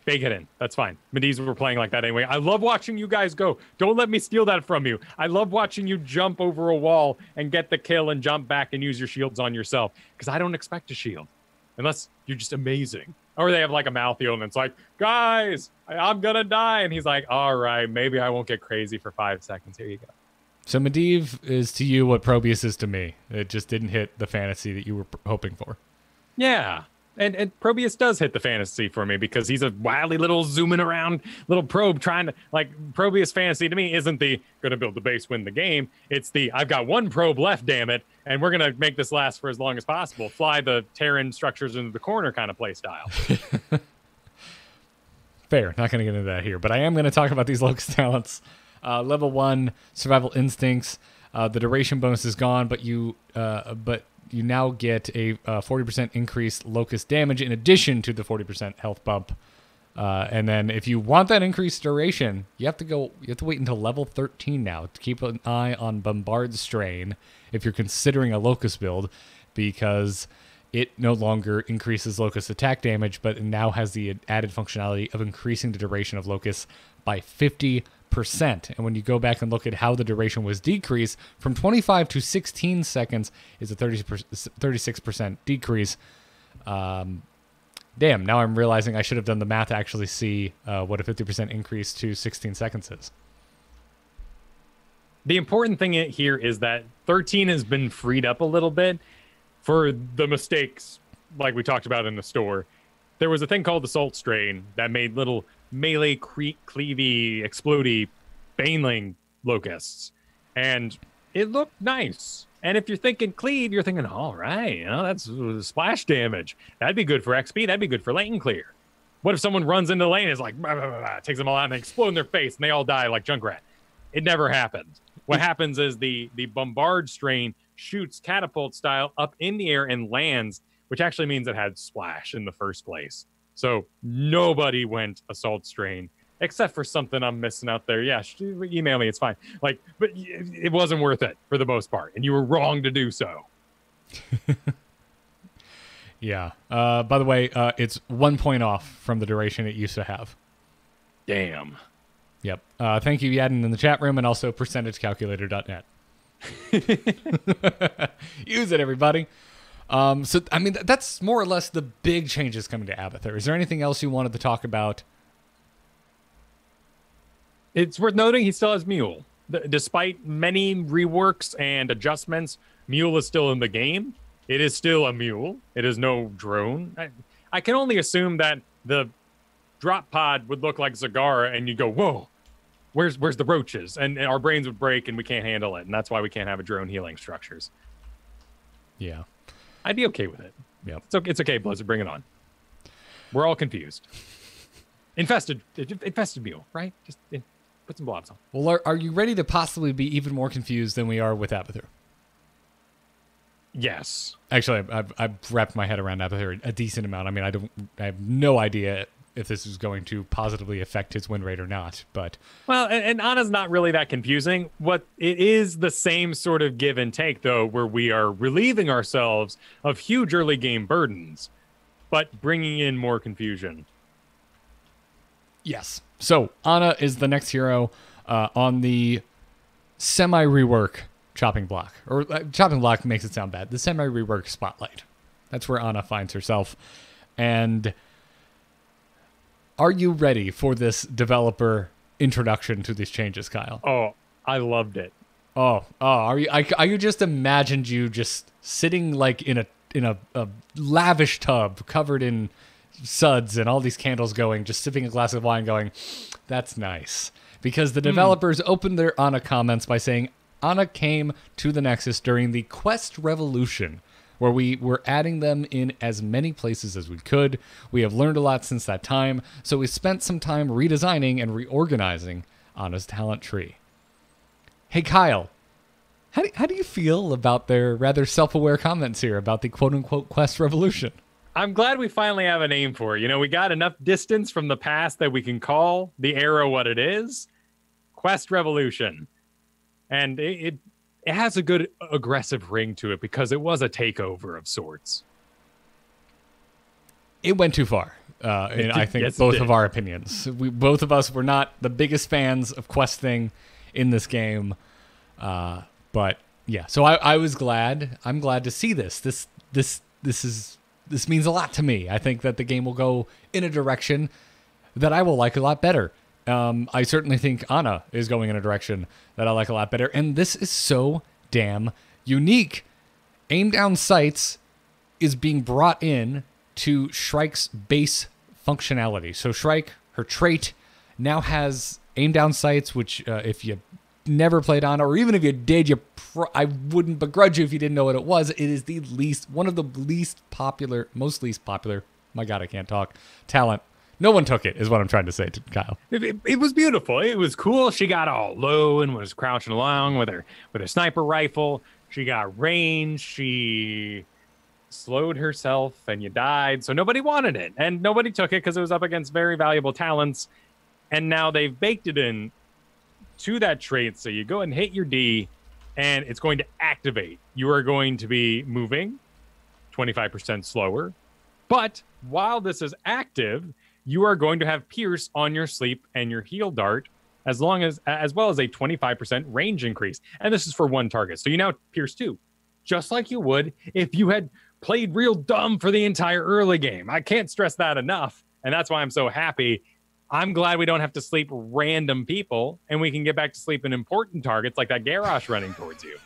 Bake it in. That's fine. Medivh were playing like that anyway. I love watching you guys go. Don't let me steal that from you. I love watching you jump over a wall and get the kill and jump back and use your shields on yourself, because I don't expect a shield unless you're just amazing. Or they have like a Malthael and it's like, guys, I'm going to die. And he's like, all right, maybe I won't get crazy for 5 seconds. Here you go. So Medivh is to you what Probius is to me. It just didn't hit the fantasy that you were hoping for. Yeah. And Probius does hit the fantasy for me because he's a wily little zooming around little probe trying to, like, Probius fantasy to me isn't the going to build the base, win the game. It's the I've got one probe left, damn it, and we're going to make this last for as long as possible. Fly the Terran structures into the corner kind of play style. Fair. Not going to get into that here, but I am going to talk about these Locust talents. Level 1, Survival Instincts. The duration bonus is gone, but you now get a 40% increased Locust damage in addition to the 40% health bump. And then if you want that increased duration, you have to wait until level 13 now to keep an eye on Bombard Strain if you're considering a Locust build, because it no longer increases Locust attack damage, but it now has the added functionality of increasing the duration of Locust by 50%. And when you go back and look at how the duration was decreased from 25 to 16 seconds is a 36% decrease. Damn, now I'm realizing I should have done the math to actually see what a 50% increase to 16 seconds is. The important thing here is that 13 has been freed up a little bit for the mistakes like we talked about in the store. There was a thing called the Salt Strain that made little melee, cleavy, explodey Baneling locusts, and it looked nice. And if you're thinking cleave, you're thinking, all right, that's splash damage. That'd be good for XP. That'd be good for lane clear. What if someone runs into the lane and is like, blah, blah, blah, blah, takes them all out and they explode in their face and they all die like Junkrat? It never happens. What happens is the Bombard Strain shoots catapult style up in the air and lands, which actually means it had splash in the first place. So nobody went Assault Strain, except for something I'm missing out there. Yeah, email me, it's fine. But it wasn't worth it for the most part, and you were wrong to do so. Yeah. By the way, it's 1 point off from the duration it used to have. Damn. Yep. Thank you, Yadin, in the chat room, and also percentagecalculator.net. Use it, everybody. So, I mean, that's more or less the big changes coming to Abathur. Is there anything else you wanted to talk about? It's worth noting he still has Mule. Despite many reworks and adjustments, Mule is still in the game. It is still a Mule. It is no drone. I can only assume that the drop pod would look like Zagara, and you go, whoa, where's the roaches? And our brains would break, and we can't handle it. And that's why we can't have a drone healing structures. Yeah. I'd be okay with it. Yeah, it's okay, Blizzard. Bring it on. We're all confused. Infested Mule, right? Just put some blobs on. Well, are you ready to possibly be even more confused than we are with Abathur? Yes. Actually, I've wrapped my head around Abathur a decent amount. I mean, I have no idea if this is going to positively affect his win rate or not. But well, and Ana's not really that confusing. What it is the same sort of give and take, though, where we are relieving ourselves of huge early game burdens, but bringing in more confusion. Yes. So Ana is the next hero on the semi-rework chopping block. Or chopping block makes it sound bad. The semi-rework spotlight. That's where Ana finds herself. And are you ready for this developer introduction to these changes, Kyle? Oh, I loved it. Oh, are you? I just imagined you just sitting like in a lavish tub covered in suds and all these candles going, just sipping a glass of wine, going, "That's nice." Because the developers opened their Ana comments by saying Ana came to the Nexus during the Quest Revolution, where we were adding them in as many places as we could. We have learned a lot since that time, so we spent some time redesigning and reorganizing Ana's talent tree. Hey, Kyle, how do you feel about their rather self-aware comments here about the quote-unquote Quest Revolution? I'm glad we finally have a name for it. We got enough distance from the past that we can call the era what it is. Quest Revolution. And it has a good aggressive ring to it because it was a takeover of sorts. It went too far. and I think Yes, it both did. of our opinions. Both of us were not the biggest fans of questing in this game, but yeah. So I was glad. I'm glad to see this. This means a lot to me. I think that the game will go in a direction that I will like a lot better. I certainly think Ana is going in a direction that I like a lot better, and this is so damn unique. Aim down sights is being brought in to Shrike's base functionality. So Shrike, her trait, now has aim down sights, which if you never played on, or even if you did, I wouldn't begrudge you if you didn't know what it was. It is one of the most least popular, my God, I can't talk, talent. No one took it, is what I'm trying to say to Kyle. It was beautiful. It was cool. She got all low and was crouching along with her sniper rifle. She got range. She slowed herself and you died. So nobody wanted it. And nobody took it because it was up against very valuable talents. And now they've baked it in to that trait. So you go and hit your D and it's going to activate. You are going to be moving 25% slower. But while this is active, you are going to have Pierce on your sleep and your heal dart, as well as a 25% range increase. And this is for one target. So you now Pierce 2, just like you would if you had played real dumb for the entire early game. I can't stress that enough. And that's why I'm so happy. I'm glad we don't have to sleep random people and we can get back to sleeping important targets like that Garrosh running towards you.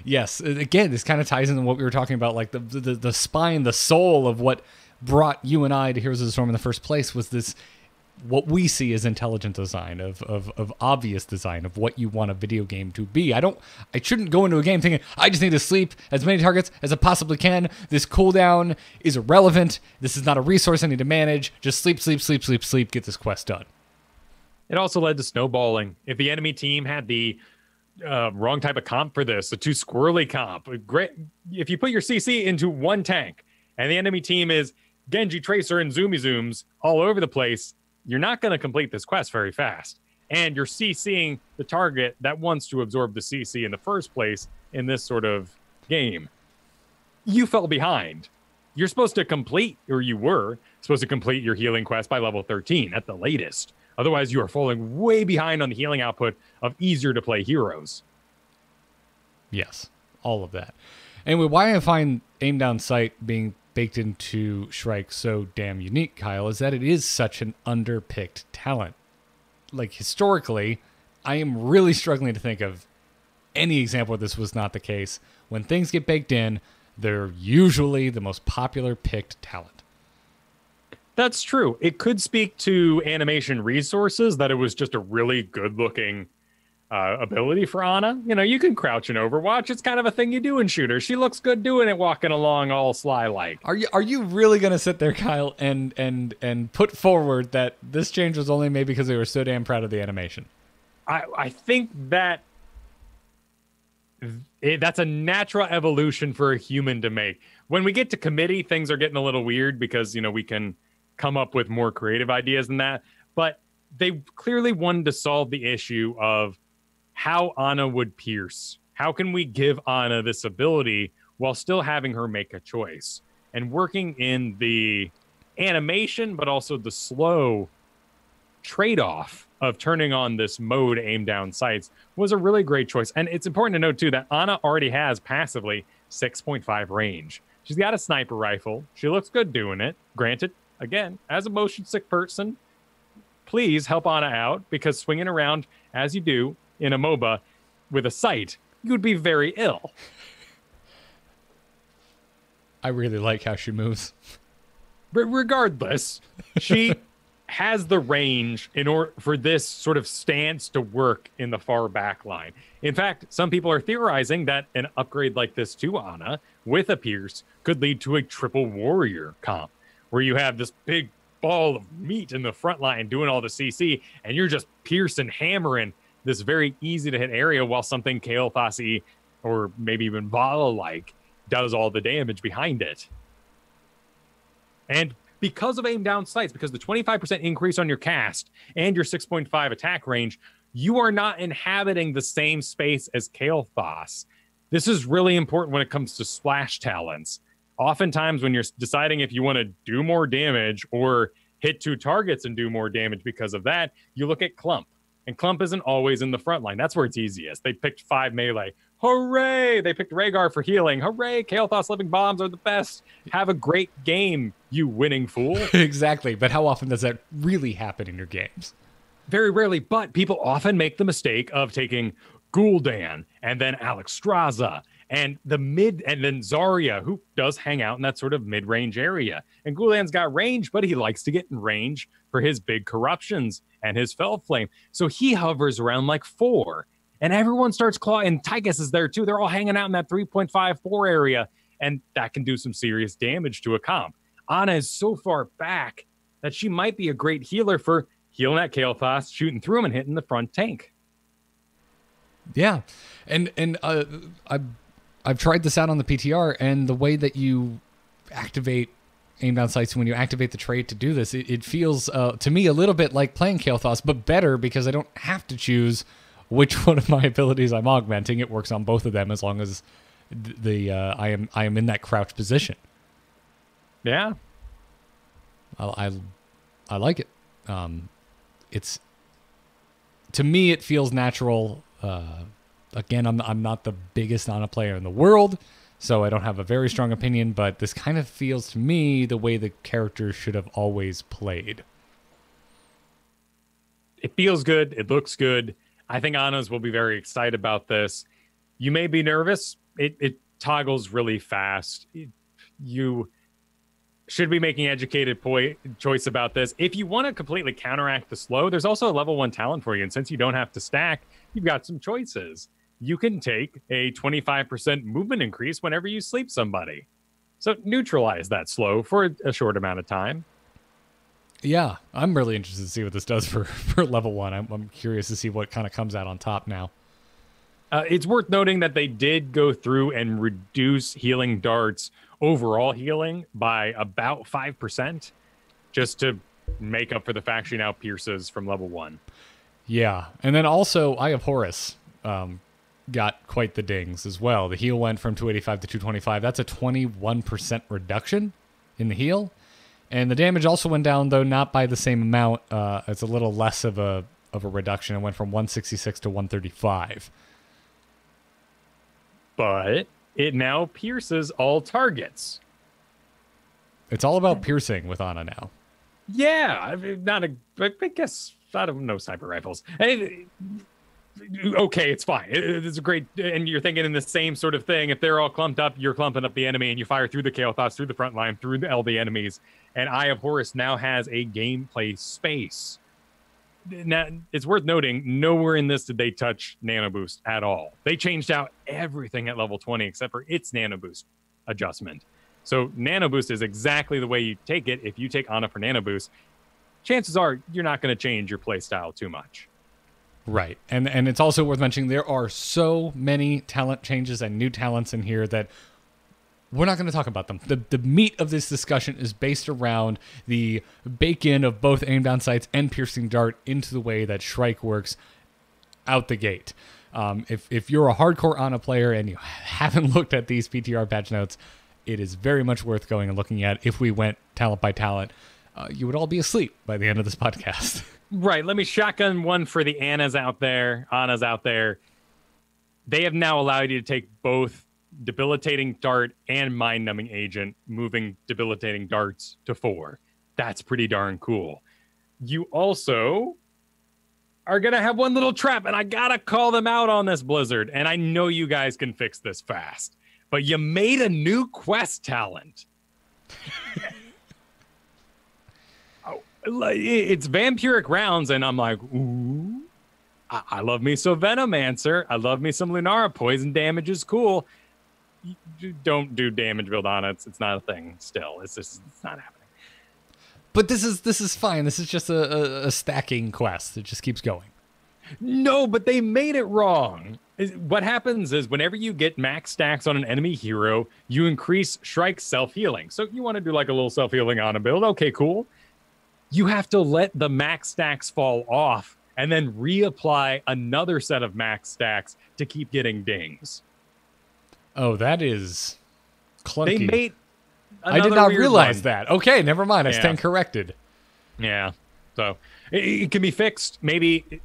Yes. Again, this kind of ties into what we were talking about, like the spine, the soul of what brought you and I to Heroes of the Storm in the first place was this, what we see as intelligent design, of obvious design of what you want a video game to be. I shouldn't go into a game thinking, I just need to sleep as many targets as I possibly can. This cooldown is irrelevant. This is not a resource I need to manage. Just sleep, get this quest done. It also led to snowballing. If the enemy team had the wrong type of comp for this, the too squirrely comp, great. If you put your CC into one tank and the enemy team is Genji, Tracer, and Zooms all over the place, you're not going to complete this quest very fast. And you're CCing the target that wants to absorb the CC in the first place in this sort of game. You fell behind. You're supposed to complete, or you were supposed to complete your healing quest by level 13 at the latest. Otherwise, you are falling way behind on the healing output of easier to play heroes. Yes, all of that. Anyway, why I find aim down sight being baked into Shrike so damn unique, Kyle, is that it is such an underpicked talent. Like, historically, I am really struggling to think of any example where this was not the case. When things get baked in, they're usually the most popular picked talent. That's true. It could speak to animation resources, that it was just a really good looking ability for Ana. You know, you can crouch and overwatch. It's kind of a thing you do in shooters. She looks good doing it, walking along all sly like. Are you really gonna sit there, Kyle, and put forward that this change was only made because they were so damn proud of the animation? I think that that's a natural evolution for a human to make. When we get to committee, things are getting a little weird because, you know, we can come up with more creative ideas than that. But they clearly wanted to solve the issue of how Ana would pierce. How can we give Ana this ability while still having her make a choice? And working in the animation, but also the slow trade-off of turning on this mode aim down sights was a really great choice. And it's important to note, too, that Ana already has passively 6.5 range. She's got a sniper rifle. She looks good doing it. Granted, again, as a motion sick person, please help Ana out, because swinging around as you do in a MOBA with a sight, you would be very ill. I really like how she moves. But regardless, she has the range in order for this sort of stance to work in the far back line. In fact, some people are theorizing that an upgrade like this to Ana with a Pierce could lead to a triple warrior comp, where you have this big ball of meat in the front line doing all the CC, and you're just piercing, hammering this very easy to hit area while something Kael'thas-y or maybe even Vala-like does all the damage behind it. And because of aim down sights, because the 25% increase on your cast and your 6.5 attack range, you are not inhabiting the same space as Kael'thas. This is really important when it comes to splash talents. Oftentimes when you're deciding if you want to do more damage or hit 2 targets and do more damage because of that, you look at Clump. And Clump isn't always in the front line. That's where it's easiest. They picked 5 melee. Hooray! They picked Rhaegar for healing. Hooray! Kael'thas Living Bombs are the best. Have a great game, you winning fool. Exactly. But how often does that really happen in your games? Very rarely, but people often make the mistake of taking Gul'dan and then Alexstrasza and then Zarya, who does hang out in that sort of mid-range area. And Gul'dan's got range, but he likes to get in range for his big corruptions and his Fel Flame. So he hovers around like 4. And everyone starts clawing, and Tychus is there too. They're all hanging out in that 3.54 area, and that can do some serious damage to a comp. Ana is so far back that she might be a great healer for healing at Kael'thas, shooting through him, and hitting the front tank. Yeah, and I've tried this out on the PTR, and the way that you activate aim down sights when you activate the trait to do this, it feels to me a little bit like playing Kael'thas, but better because I don't have to choose which one of my abilities I'm augmenting. It works on both of them as long as I am in that crouch position. Yeah, I like it. It's, to me, it feels natural. Again, I'm not the biggest Ana player in the world, so I don't have a very strong opinion, but this kind of feels to me the way the character should have always played. It feels good. It looks good. I think Anas will be very excited about this. You may be nervous. It toggles really fast. You should be making educated choice about this. If you want to completely counteract the slow, there's also a level 1 talent for you. And since you don't have to stack, you've got some choices. You can take a 25% movement increase whenever you sleep somebody. So neutralize that slow for a short amount of time. Yeah, I'm really interested to see what this does for level 1. I'm curious to see what kind of comes out on top now. It's worth noting that they did go through and reduce healing darts, overall healing, by about 5%, just to make up for the fact she now pierces from level 1. Yeah, and then also Eye of Horus got quite the dings as well. The heal went from 285 to 225. That's a 21% reduction in the heal. And the damage also went down, though not by the same amount. It's a little less of a reduction. It went from 166 to 135. But it now pierces all targets. It's all about piercing with Ana now. Yeah, I mean, I guess I don't know sniper rifles. Okay, it's fine. It's a great, and you're thinking in the same sort of thing. If they're all clumped up, you're clumping up the enemy, and you fire through the Kael'thas, through the front line, through all the enemies. And Eye of Horus now has a gameplay space. Now, it's worth noting, nowhere in this did they touch Nano Boost at all. They changed out everything at level 20 except for its Nano Boost adjustment. So Nano Boost is exactly the way you take it. If you take Ana for Nano Boost, chances are you're not going to change your playstyle too much. Right. And it's also worth mentioning there are so many talent changes and new talents in here that we're not going to talk about them. The meat of this discussion is based around the bake-in of both aim down sights and piercing dart into the way that Shrike works out the gate. If you're a hardcore Ana player and you haven't looked at these PTR patch notes, it is very much worth going and looking at. If we went talent by talent, you would all be asleep by the end of this podcast. Right. Let me shotgun one for the Anas out there. They have now allowed you to take both debilitating dart and mind-numbing agent, moving debilitating darts to 4. That's pretty darn cool. You also are going to have one little trap, and I got to call them out on this, Blizzard. And I know you guys can fix this fast, but you made a new quest talent. It's vampiric rounds, and I'm like, ooh, I love me some Venomancer. I love me some Lunara. Poison damage is cool. You don't do damage build on it. It's not a thing still. It's not happening. But this is fine. This is just a stacking quest. It just keeps going. No, but they made it wrong. What happens is whenever you get max stacks on an enemy hero, you increase Shrike's self-healing. So you want to do like a little self-healing on a build. Okay, cool. You have to let the max stacks fall off and then reapply another set of max stacks to keep getting dings. Oh, that is clunky. I did not realize that. Okay, never mind. I stand corrected. Yeah. So it can be fixed. Maybe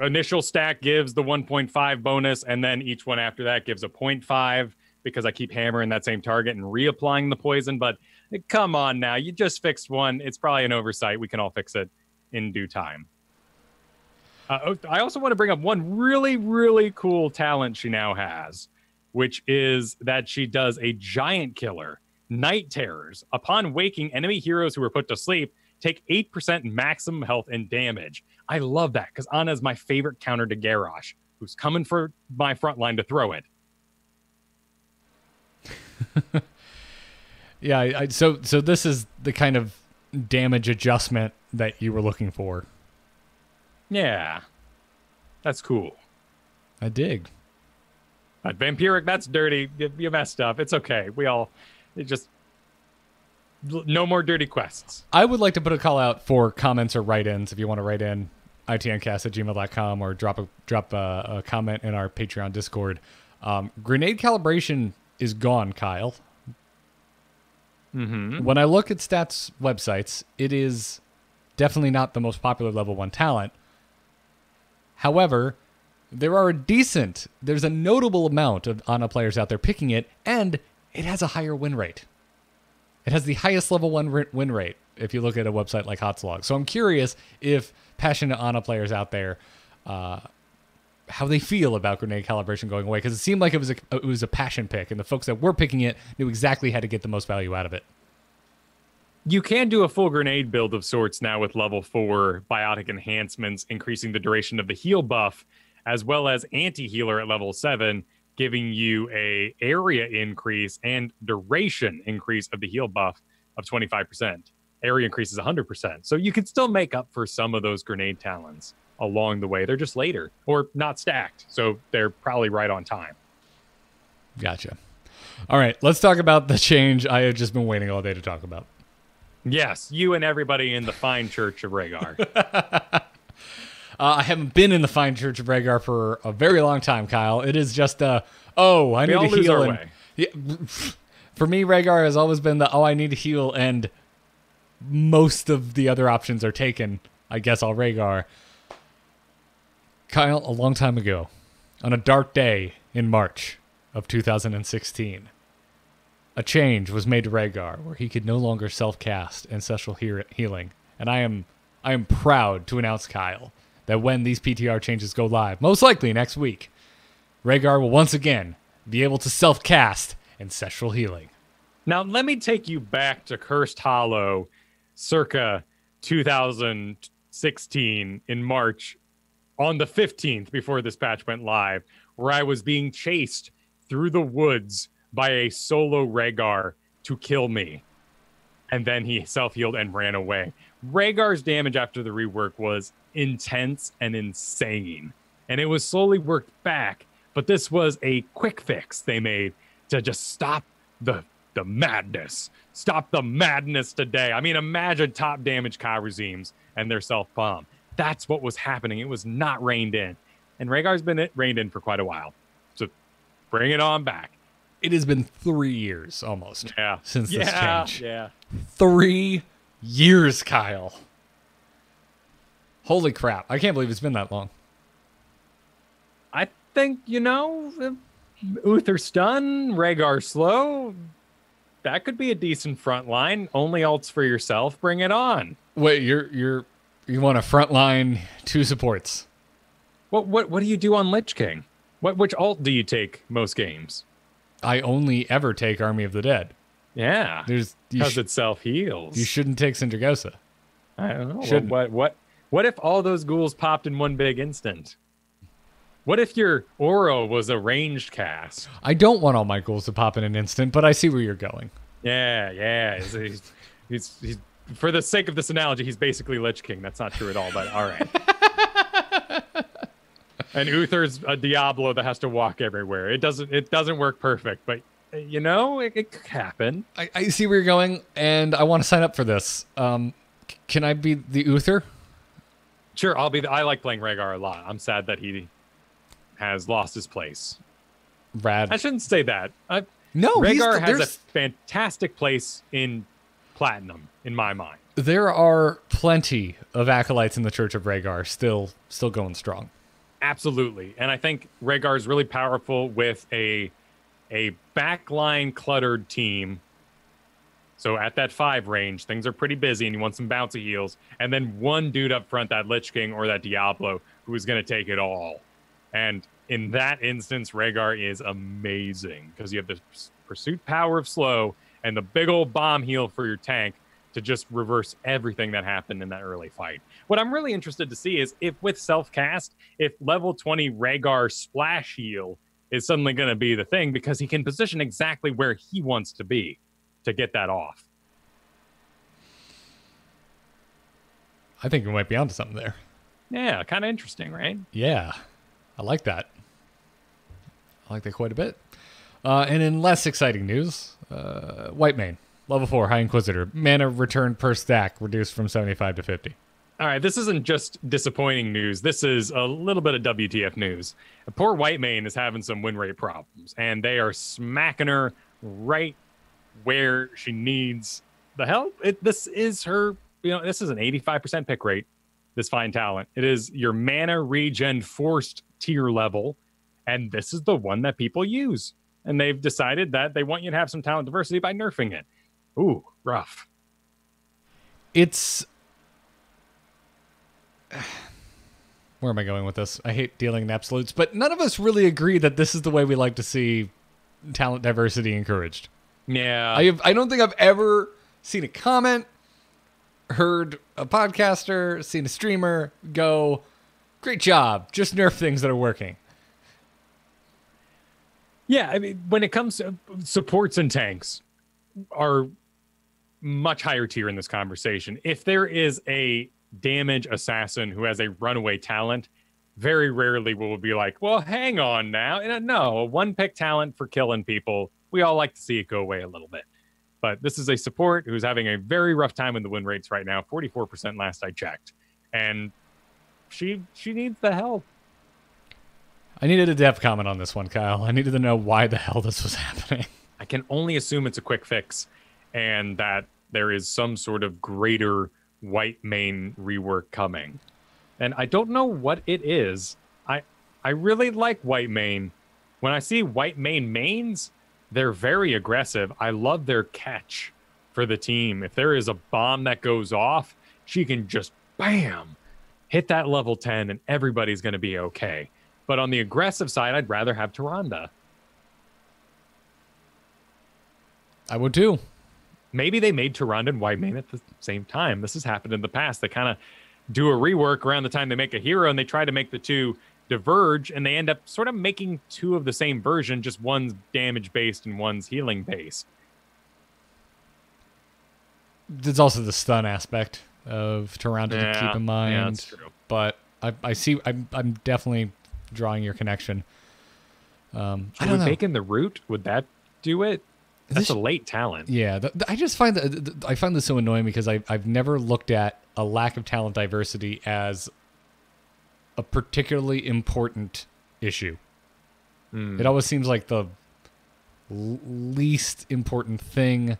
initial stack gives the 1.5 bonus, and then each one after that gives a 0.5 because I keep hammering that same target and reapplying the poison. But come on now. You just fixed one. It's probably an oversight. We can all fix it in due time. I also want to bring up one really, really cool talent she now has, which is that she does a giant killer, Night Terrors. Upon waking, enemy heroes who are put to sleep take 8% maximum health and damage. I love that because Ana is my favorite counter to Garrosh, who's coming for my front line to throw it. Yeah, so this is the kind of damage adjustment that you were looking for. Yeah, that's cool. I dig. Vampiric, that's dirty. You messed up. It's okay. No more dirty quests. I would like to put a call out for comments or write-ins. If you want to write in, itncast@gmail.com or drop a comment in our Patreon Discord. Grenade calibration is gone, Kyle. Mm-hmm. When I look at stats websites, it is definitely not the most popular level 1 talent. However, there's a notable amount of Ana players out there picking it, and it has a higher win rate. It has the highest level 1 win rate if you look at a website like Hotslog. So I'm curious if passionate Ana players out there, how they feel about grenade calibration going away, because it seemed like it was a passion pick, and the folks that were picking it knew exactly how to get the most value out of it. You can do a full grenade build of sorts now with level 4 biotic enhancements, increasing the duration of the heal buff, as well as anti-healer at level 7, giving you a area increase and duration increase of the heal buff of 25%. Area increase is 100%. So you can still make up for some of those grenade talents along the way. They're just later or not stacked. So they're probably right on time. Gotcha. All right, let's talk about the change I have just been waiting all day to talk about. Yes, you and everybody in the fine church of Rhaegar. I haven't been in the fine church of Rhaegar for a very long time, Kyle. It is just I need to heal. Yeah, for me, Rhaegar has always been I need to heal, and most of the other options are taken. I guess I'll Rhaegar. Kyle, a long time ago, on a dark day in March of 2016, a change was made to Rhaegar where he could no longer self-cast ancestral healing. And I am proud to announce, Kyle, that when these PTR changes go live, most likely next week, Rhaegar will once again be able to self-cast ancestral healing. Now, let me take you back to Cursed Hollow circa 2016 in March on the 15th before this patch went live, where I was being chased through the woods by a solo Rhaegar to kill me. And then he self-healed and ran away. Rhaegar's damage after the rework was intense and insane. And it was slowly worked back. But this was a quick fix they made to just stop the madness. Stop the madness today. I mean, imagine top damage Kharazim's and their self-bomb. That's what was happening. It was not reined in. And Rhaegar's been reined in for quite a while. So bring it on back. It has been 3 years almost since this change. Yeah. 3 years, Kyle. Holy crap. I can't believe it's been that long. I think, Uther stun, Rhaegar slow. That could be a decent front line. Only ults for yourself. Bring it on. Wait, you want a front line 2 supports? What do you do on Lich King? Which ult do you take most games? I only ever take Army of the Dead. Yeah, because it self heals. You shouldn't take Sindragosa. I don't know. What if all those ghouls popped in one big instant? What if your Oro was a ranged cast? I don't want all my ghouls to pop in an instant, but I see where you're going. Yeah. He's for the sake of this analogy, he's basically Lich King. That's not true at all, but all right. And Uther's a Diablo that has to walk everywhere. It doesn't work perfect, but it could happen. I see where you're going, and I want to sign up for this. Can I be the Uther? Sure, I'll be. I like playing Rhaegar a lot. I'm sad that he has lost his place. Rad. I shouldn't say that. No, Rhaegar has a fantastic place in Platinum, in my mind. There are plenty of acolytes in the Church of Rhaegar still going strong. Absolutely. And I think Rhaegar is really powerful with a backline cluttered team. So at that 5 range, things are pretty busy and you want some bouncy heals. And then one dude up front, that Lich King or that Diablo, who is going to take it all. And in that instance, Rhaegar is amazing because you have the pursuit power of slow and the big old bomb heal for your tank to just reverse everything that happened in that early fight. What I'm really interested to see is if with self-cast, if level 20 Rhaegar splash heal is suddenly going to be the thing because he can position exactly where he wants to be to get that off. I think we might be onto something there. Yeah, kind of interesting, right? Yeah, I like that. I like that quite a bit. And in less exciting news, Whitemane, level 4, High Inquisitor, mana return per stack reduced from 75 to 50. All right, this isn't just disappointing news. This is a little bit of WTF news. Poor Whitemane is having some win rate problems, and they are smacking her right where she needs the help. This is her, this is an 85% pick rate, this fine talent. It is your mana regen forced tier level, and this is the one that people use. And they've decided that they want you to have some talent diversity by nerfing it. Ooh, rough. It's... Where am I going with this? I hate dealing in absolutes, but none of us really agree that this is the way we like to see talent diversity encouraged. Yeah. I don't think I've ever seen a comment, heard a podcaster, seen a streamer go, great job, just nerf things that are working. Yeah, I mean, when it comes to supports and tanks are much higher tier in this conversation. If there is a damage assassin who has a runaway talent, very rarely will we be like, well, hang on now. No, a one-pick talent for killing people. We all like to see it go away a little bit. But this is a support who's having a very rough time in the win rates right now, 44% last I checked. And she needs the help. I needed a depth comment on this one, Kyle. I needed to know why the hell this was happening. I can only assume it's a quick fix and that there is some sort of greater Whitemane rework coming. And I don't know what it is. I really like Whitemane. When I see Whitemane mains, they're very aggressive. I love their catch for the team. If there is a bomb that goes off, she can just, bam, hit that level 10 and everybody's going to be okay. But on the aggressive side, I'd rather have Tyrande. I would too. Maybe they made Tyrande and Whitemane at the same time. This has happened in the past. They kind of do a rework around the time they make a hero, and they try to make the two diverge, and they end up sort of making two of the same version, just one's damage-based and one's healing-based. There's also the stun aspect of Tyrande to keep in mind. Yeah, that's true. But I see. I'm definitely drawing your connection. I don't know. Taking the root, would that do it? That's a late talent. Yeah, I just find that I find this so annoying because I've never looked at a lack of talent diversity as a particularly important issue. It always seems like the least important thing,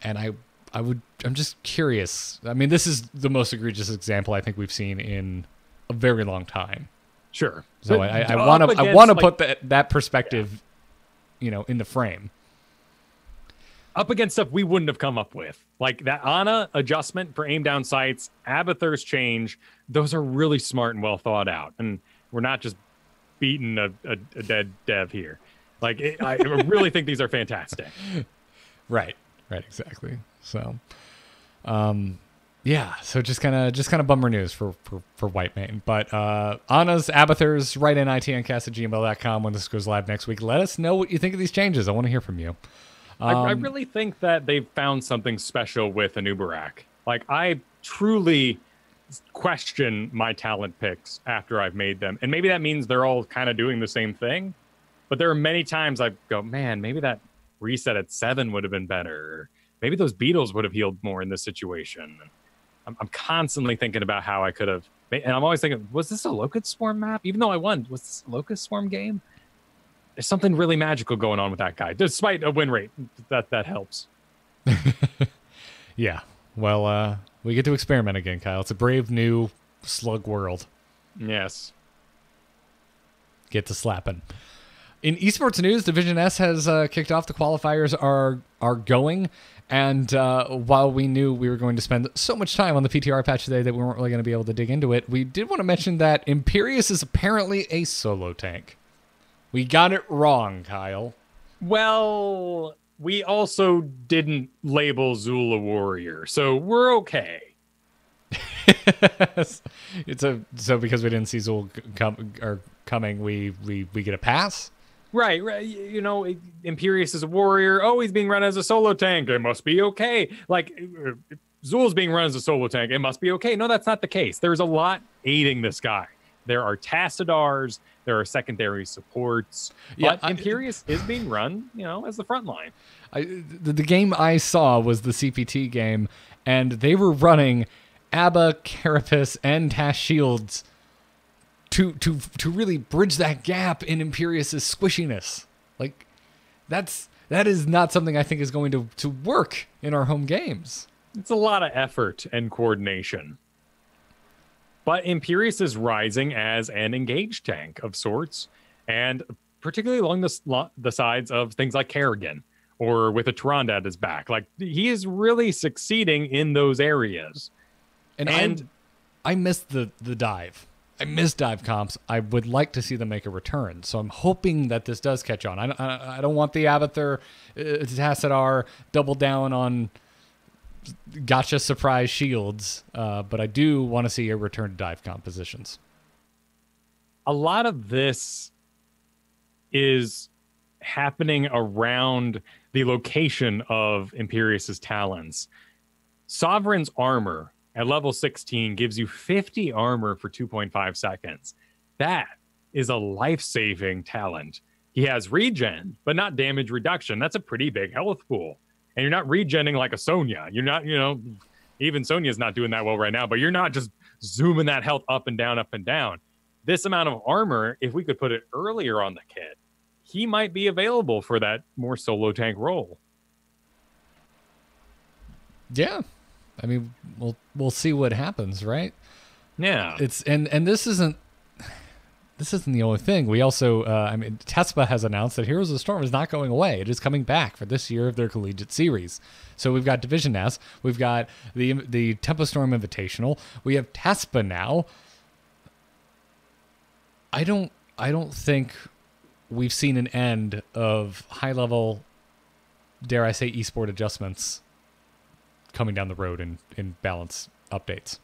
and I'm just curious. I mean, this is the most egregious example I think we've seen in a very long time. Sure. So I want to put that perspective, in the frame. Up against stuff we wouldn't have come up with. Like that Ana adjustment for aim down sights, Abathur's change, those are really smart and well thought out. And we're not just beating a dead dev here. Like, I really think these are fantastic. Right, exactly. So, yeah, so just kind of bummer news for Whitemane. But Ana's, Abathur's, write in itncast@gmail.com when this goes live next week. Let us know what you think of these changes. I want to hear from you. I really think that they've found something special with Anubarak. Like, I truly question my talent picks after I've made them. And maybe that means they're all kind of doing the same thing. But there are many times I go, man, maybe that reset at 7 would have been better. Maybe those beetles would have healed more in this situation. I'm constantly thinking about how I could have. And I'm always thinking, was this a Locust Swarm map? Even though I won, was this a Locust Swarm game? There's something really magical going on with that guy, despite a win rate. That helps. Yeah. Well, we get to experiment again, Kyle. It's a brave new slug world. Yes. Get to slapping. In esports news, Division S has kicked off. The qualifiers are going. And while we knew we were going to spend so much time on the PTR patch today that we weren't really going to be able to dig into it, we did want to mention that Imperius is apparently a solo tank. We got it wrong, Kyle. Well, we also didn't label Zool a warrior, so we're okay. So because we didn't see Zool coming, we get a pass? Right. You know, Imperius is a warrior. Oh, he's being run as a solo tank. It must be okay. Like, Zool's being run as a solo tank. It must be okay. No, that's not the case. There's a lot aiding this guy. There are Tassadars. There are secondary supports. But Imperius is being run, as the front line. The game I saw was the CPT game, and they were running Abba, Carapace, and Tash Shields to really bridge that gap in Imperius's squishiness. Like, that is not something I think is going to work in our home games. It's a lot of effort and coordination. But Imperius is rising as an engaged tank of sorts, and particularly along the sides of things like Kerrigan, or with a Tyrande at his back. Like, he is really succeeding in those areas. And I missed the dive. I miss dive comps. I would like to see them make a return. So I'm hoping that this does catch on. I don't want the Abathur, Tassadar double down on gotcha surprise shields, but I do want to see a return to dive compositions. A lot of this is happening around the location of Imperius's talons. Sovereign's armor at level 16 gives you 50 armor for 2.5 seconds. That is a life-saving talent. He has regen, but not damage reduction. That's a pretty big health pool. And you're not regenning like a Sonya. You're not, even Sonya's not doing that well right now, but you're not just zooming that health up and down, up and down. This amount of armor, if we could put it earlier on the kit, he might be available for that more solo tank role. Yeah. I mean, we'll see what happens, right? Yeah. It's and this isn't the only thing. We also, TESPA has announced that Heroes of the Storm is not going away. It is coming back for this year of their collegiate series. So we've got Division S, we've got the Tempo Storm Invitational, we have TESPA now. I don't think we've seen an end of high level, dare I say, esport adjustments coming down the road in balance updates.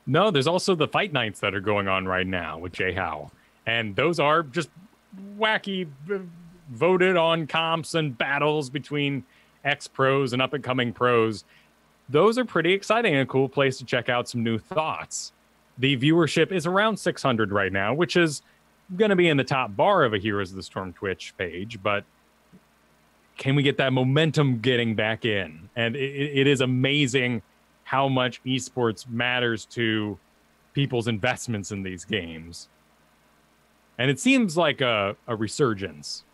No, there's also the fight nights that are going on right now with Jay Howe. And those are just wacky, voted on comps and battles between ex-pros and up-and-coming pros. Those are pretty exciting and a cool place to check out some new thoughts. The viewership is around 600 right now, which is going to be in the top bar of a Heroes of the Storm Twitch page, but can we get that momentum getting back in? And it is amazing how much esports matters to people's investments in these games. And it seems like a resurgence,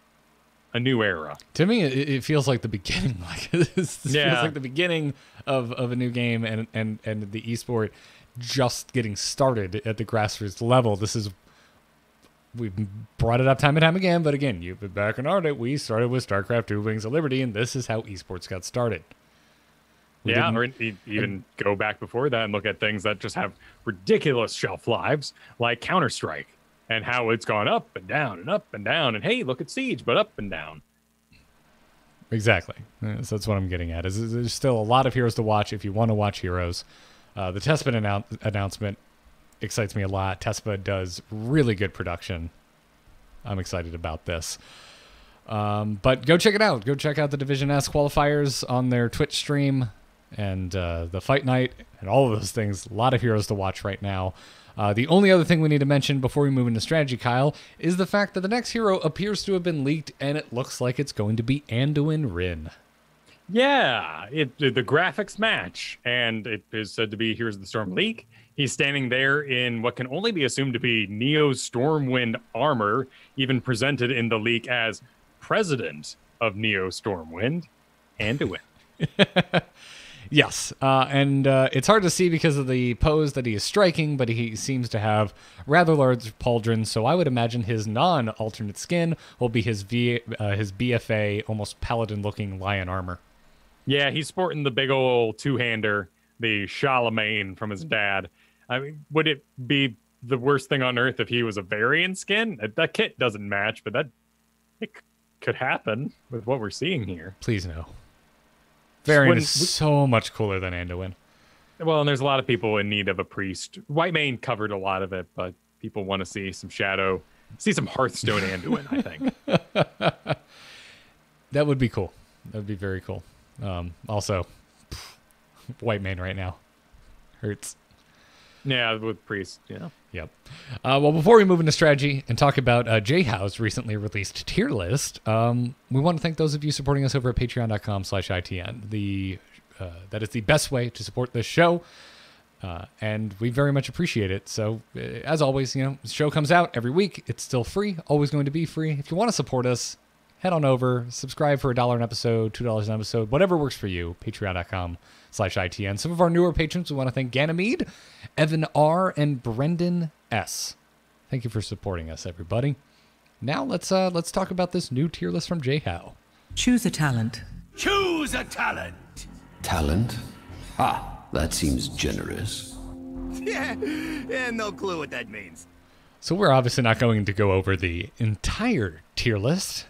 a new era. To me, it feels like the beginning. This feels like the beginning of a new game and the esport just getting started at the grassroots level. We've brought it up time and time again, but again, you've been back in our day. We started with StarCraft 2 Wings of Liberty, and this is how esports got started. Or even go back before that and look at things that just have ridiculous shelf lives, like Counter-Strike, and how it's gone up and down and up and down. And hey, look at Siege, but up and down. Exactly. So that's what I'm getting at. Is there's still a lot of Heroes to watch if you want to watch Heroes. The TESPA announcement excites me a lot. TESPA does really good production. I'm excited about this. But go check it out. Go check out the Division S qualifiers on their Twitch stream and the Fight Night and all of those things. A lot of Heroes to watch right now. The only other thing we need to mention before we move into strategy, Kyle, is the fact that the next hero appears to have been leaked, and it looks like it's going to be Anduin Rin. Yeah, the graphics match, and it is said to be Heroes of the Storm leak. He's standing there in what can only be assumed to be Neo's Stormwind armor, even presented in the leak as President of Neo Stormwind, Anduin. Yes, and it's hard to see because of the pose that he is striking, but he seems to have rather large pauldrons, so I would imagine his non-alternate skin will be his BFA, almost paladin-looking lion armor. Yeah, he's sporting the big old two-hander, the Charlemagne from his dad. I mean, would it be the worst thing on earth if he was a variant skin? That kit doesn't match, but it could happen with what we're seeing here. Please no. Variant is so much cooler than Anduin. Well, and there's a lot of people in need of a priest. Whitemane covered a lot of it, but people want to see some Shadow, see some Hearthstone Anduin, I think. That would be cool. That would be very cool. Also, Whitemane right now hurts. Yeah, with priest, yeah. Yep. Well, before we move into strategy and talk about J-How's recently released tier list, we want to thank those of you supporting us over at patreon.com/ITN. That is the best way to support this show, and we very much appreciate it. So, as always, the show comes out every week. It's still free, always going to be free. If you want to support us, head on over, subscribe for $1 an episode, $2 an episode, whatever works for you, patreon.com/ITN. Some of our newer patrons, we want to thank Ganymede, Evan R., and Brendan S. Thank you for supporting us, everybody. Now let's talk about this new tier list from J-How. Choose a talent. Choose a talent. Talent? That seems generous. Yeah, no clue what that means. So we're obviously not going to go over the entire tier list.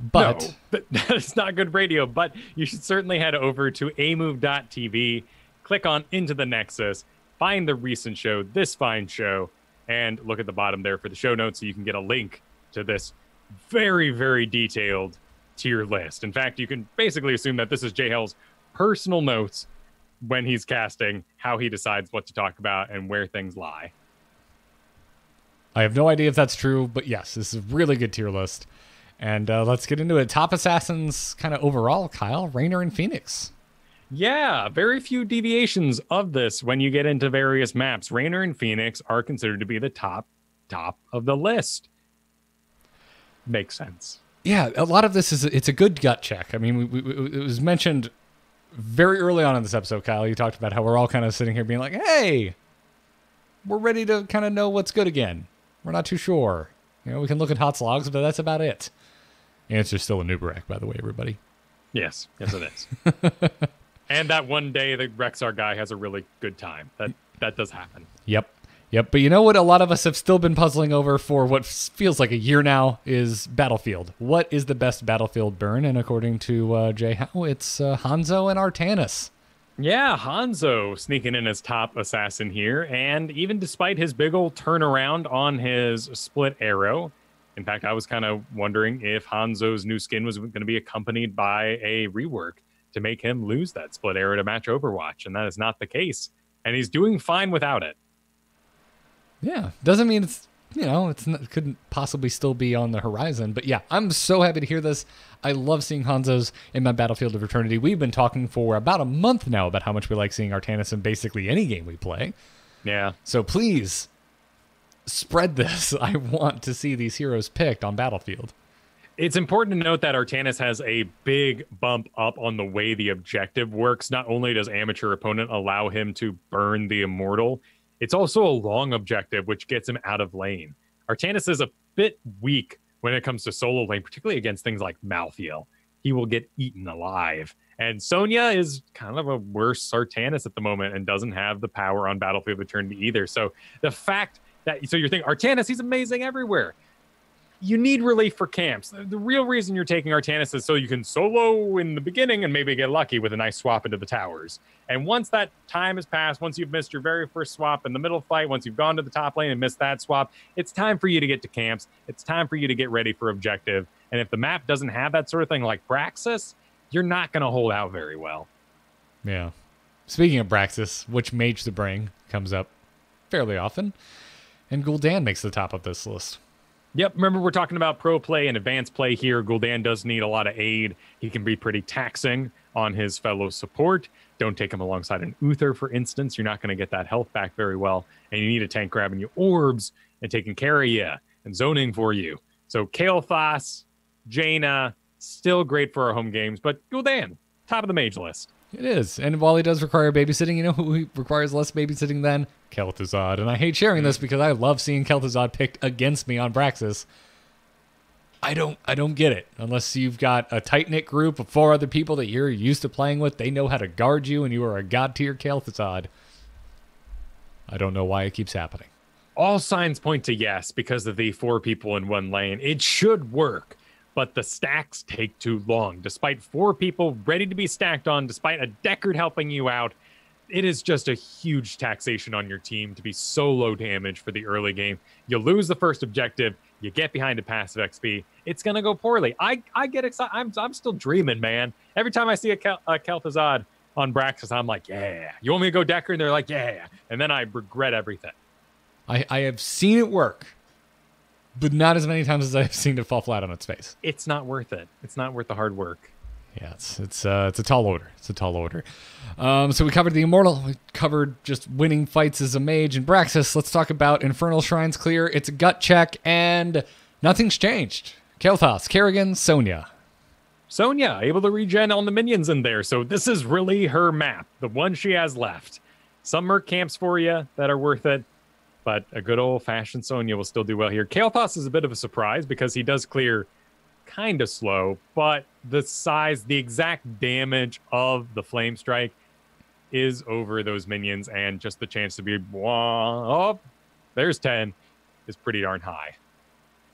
But no, that's not good radio, but you should certainly head over to amove.tv, click on Into the Nexus, find the recent show, This Fine Show, and look at the bottom there for the show notes so you can get a link to this very, very detailed tier list. In fact, you can basically assume that this is J-Hell's personal notes when he's casting, how he decides what to talk about and where things lie. I have no idea if that's true, but yes, this is a really good tier list. And let's get into it. Top assassins kind of overall, Kyle, Raynor and Phoenix. Yeah, very few deviations of this when you get into various maps. Raynor and Phoenix are considered to be the top of the list. Makes sense. Yeah, a lot of this it's a good gut check. I mean, it was mentioned very early on in this episode, Kyle. You talked about how we're all kind of sitting here being like, hey, we're ready to kind of know what's good again. We're not too sure. We can look at hot slogs, but that's about it. The answer's still a Nubarak, by the way, everybody. Yes, it is. And that one day the Rexar guy has a really good time. That does happen. Yep. But you know what a lot of us have still been puzzling over for what feels like a year now is Battlefield. What is the best Battlefield burn? And according to J-How, it's Hanzo and Artanis. Yeah, Hanzo sneaking in as top assassin here. And even despite his big old turnaround on his split arrow, in fact, I was kind of wondering if Hanzo's new skin was going to be accompanied by a rework to make him lose that split arrow to match Overwatch. And that is not the case. And he's doing fine without it. Yeah, doesn't mean it's, it couldn't possibly still be on the horizon. But yeah, I'm so happy to hear this. I love seeing Hanzo's in my Battlefield of Eternity. We've been talking for about a month now about how much we like seeing Artanis in basically any game we play. Yeah. So please spread this. I want to see these heroes picked on Battlefield. It's important to note that Artanis has a big bump up on the way the objective works. Not only does amateur opponent allow him to burn the immortal, it's also a long objective, which gets him out of lane. Artanis is a bit weak when it comes to solo lane, particularly against things like Malthael. He will get eaten alive. And Sonya is kind of a worse Artanis at the moment and doesn't have the power on Battlefield of Eternity either. So the fact that, so you're thinking, Artanis, he's amazing everywhere. You need relief for camps. The real reason you're taking Artanis is so you can solo in the beginning and maybe get lucky with a nice swap into the towers. And once that time has passed, once you've missed your very first swap in the middle fight, once you've gone to the top lane and missed that swap, it's time for you to get to camps. It's time for you to get ready for objective. And if the map doesn't have that sort of thing like Braxis, you're not going to hold out very well. Yeah. Speaking of Braxis, which mage to bring comes up fairly often. And Gul'dan makes the top of this list. Yep, remember we're talking about pro play and advanced play here. Gul'dan does need a lot of aid. He can be pretty taxing on his fellow support. Don't take him alongside an Uther, for instance. You're not going to get that health back very well. And you need a tank grabbing you orbs and taking care of you and zoning for you. So Kael'thas, Jaina, still great for our home games, but Gul'dan, top of the mage list. It is. And while he does require babysitting, you know who requires less babysitting than? Kel'Thuzad. And I hate sharing this because I love seeing Kel'Thuzad picked against me on Braxis. I don't get it. Unless you've got a tight-knit group of 4 other people that you're used to playing with, they know how to guard you, and you are a god-tier Kel'Thuzad. I don't know why it keeps happening. All signs point to yes because of the 4 people in one lane. It should work, but the stacks take too long. Despite 4 people ready to be stacked on, despite a Deckard helping you out, it is just a huge taxation on your team to be so low damage for the early game. You lose the first objective, you get behind a passive XP, it's going to go poorly. I get excited. I'm still dreaming, man. Every time I see a Kel'Thuzad on Braxis, I'm like, yeah. You want me to go Deckard? And they're like, yeah. And then I regret everything. I have seen it work, but not as many times as I've seen it fall flat on its face. It's not worth it. It's not worth the hard work. Yeah, it's a tall order. It's a tall order. So we covered the Immortal. We covered just winning fights as a mage in Braxis. Let's talk about Infernal Shrines clear. It's a gut check, and nothing's changed. Kael'thas, Kerrigan, Sonya. Sonya, able to regen on the minions in there. So this is really her map, the one she has left. Some merc camps for you that are worth it, but a good old-fashioned Sonya will still do well here. Kael'thas is a bit of a surprise because he does clear kind of slow, but the size, the exact damage of the Flame Strike is over those minions, and just the chance to be, oh, there's 10, is pretty darn high.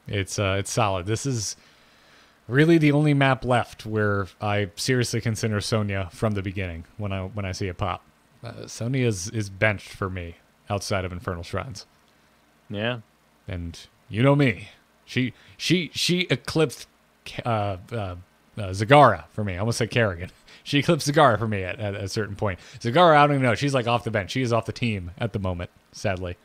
It's solid. This is really the only map left where I seriously consider Sonya from the beginning when I see it pop. Sonya is benched for me outside of Infernal Shrines. Yeah. And you know me. She eclipsed Zagara for me. I almost said Kerrigan. She eclipsed Zagara for me at a certain point. Zagara, I don't even know. She's like off the bench. She is off the team at the moment, sadly.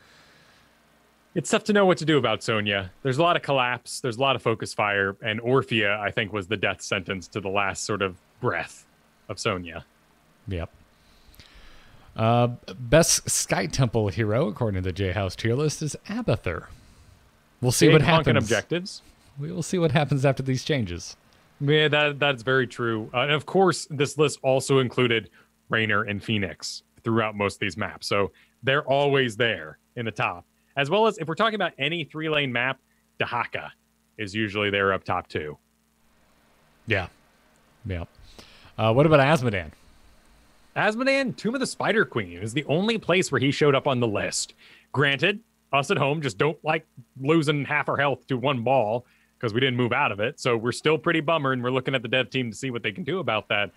It's tough to know what to do about Sonya. There's a lot of collapse. There's a lot of focus fire. And Orphea, I think, was the death sentence to the last sort of breath of Sonya. Yep. Best Sky Temple hero, according to the J-House tier list, is Abathur. We'll see what happens. Objectives. We will see what happens after these changes. Yeah, that's very true. And of course, this list also included Raynor and Phoenix throughout most of these maps. So they're always there in the top. As well as, if we're talking about any 3-lane map, Dahaka is usually there up top too. Yeah. Yeah. What about Azmodan? Azmodan, Tomb of the Spider Queen, is the only place where he showed up on the list. Granted, us at home just don't like losing half our health to one ball because we didn't move out of it. So we're still pretty bummer, and we're looking at the dev team to see what they can do about that.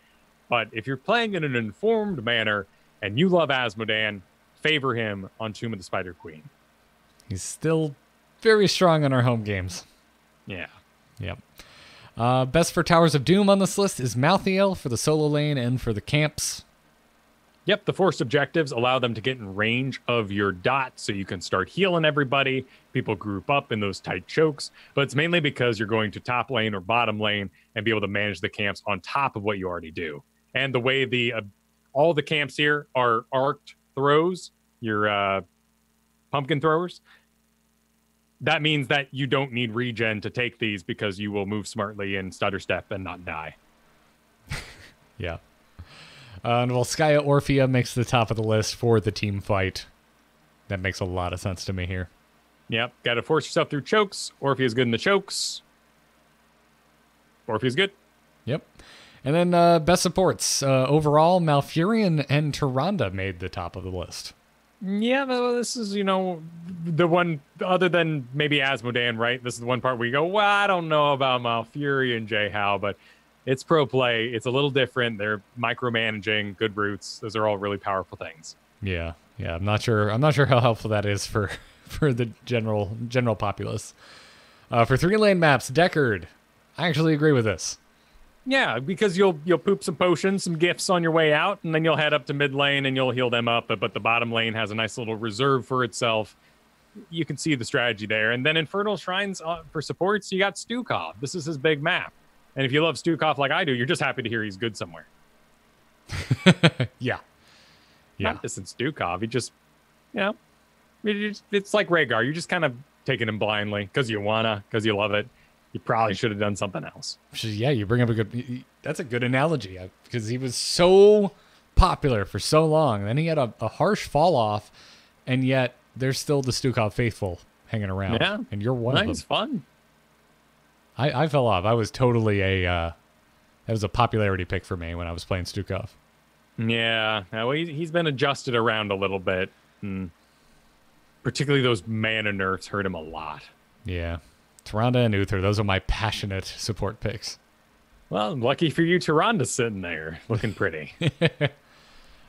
But if you're playing in an informed manner and you love Azmodan, favor him on Tomb of the Spider Queen. He's still very strong in our home games. Yeah. Yep. Best for Towers of Doom on this list is Malthael for the solo lane and for the camps. Yep, the forced objectives allow them to get in range of your dot so you can start healing everybody. People group up in those tight chokes, but it's mainly because you're going to top lane or bottom lane and be able to manage the camps on top of what you already do. And the way all the camps here are arced throws, your pumpkin throwers, that means that you don't need regen to take these because you will move smartly and stutter step and not die. Yeah. And Volskaya Orphea makes the top of the list for the team fight. That makes a lot of sense to me here. Yep, got to force yourself through chokes. Orphea's good in the chokes. Orphea's good. Yep. And then best supports. Overall, Malfurion and Tyrande made the top of the list. Yeah, well, this is, the one, other than maybe Azmodan, right? This is the one part where you go, well, I don't know about Malfurion, J-How, but it's pro play. It's a little different. They're micromanaging, good roots. Those are all really powerful things. Yeah. I'm not sure how helpful that is for the general populace. For 3-lane maps, Deckard. I actually agree with this. Yeah, because you'll poop some potions, some gifts on your way out, and then you'll head up to mid lane and you'll heal them up. But the bottom lane has a nice little reserve for itself. You can see the strategy there. And then Infernal Shrines for supports, you got Stukov. This is his big map. And if you love Stukov like I do, you're just happy to hear he's good somewhere. Yeah. Not distance Stukov. He just, it's like Rhaegar. You're just kind of taking him blindly because you because you love it. You probably should have done something else. Yeah, you bring up that's a good analogy because he was so popular for so long. And then he had a harsh fall off, and yet there's still the Stukov faithful hanging around. Yeah. And you're one of them. Nice, fun. I fell off. I was totally that was a popularity pick for me when I was playing Stukov. Yeah. Well, he's been adjusted around a little bit. And particularly those mana nerfs hurt him a lot. Yeah. Tyrande and Uther, those are my passionate support picks. Well, lucky for you, Tyranda's sitting there looking pretty.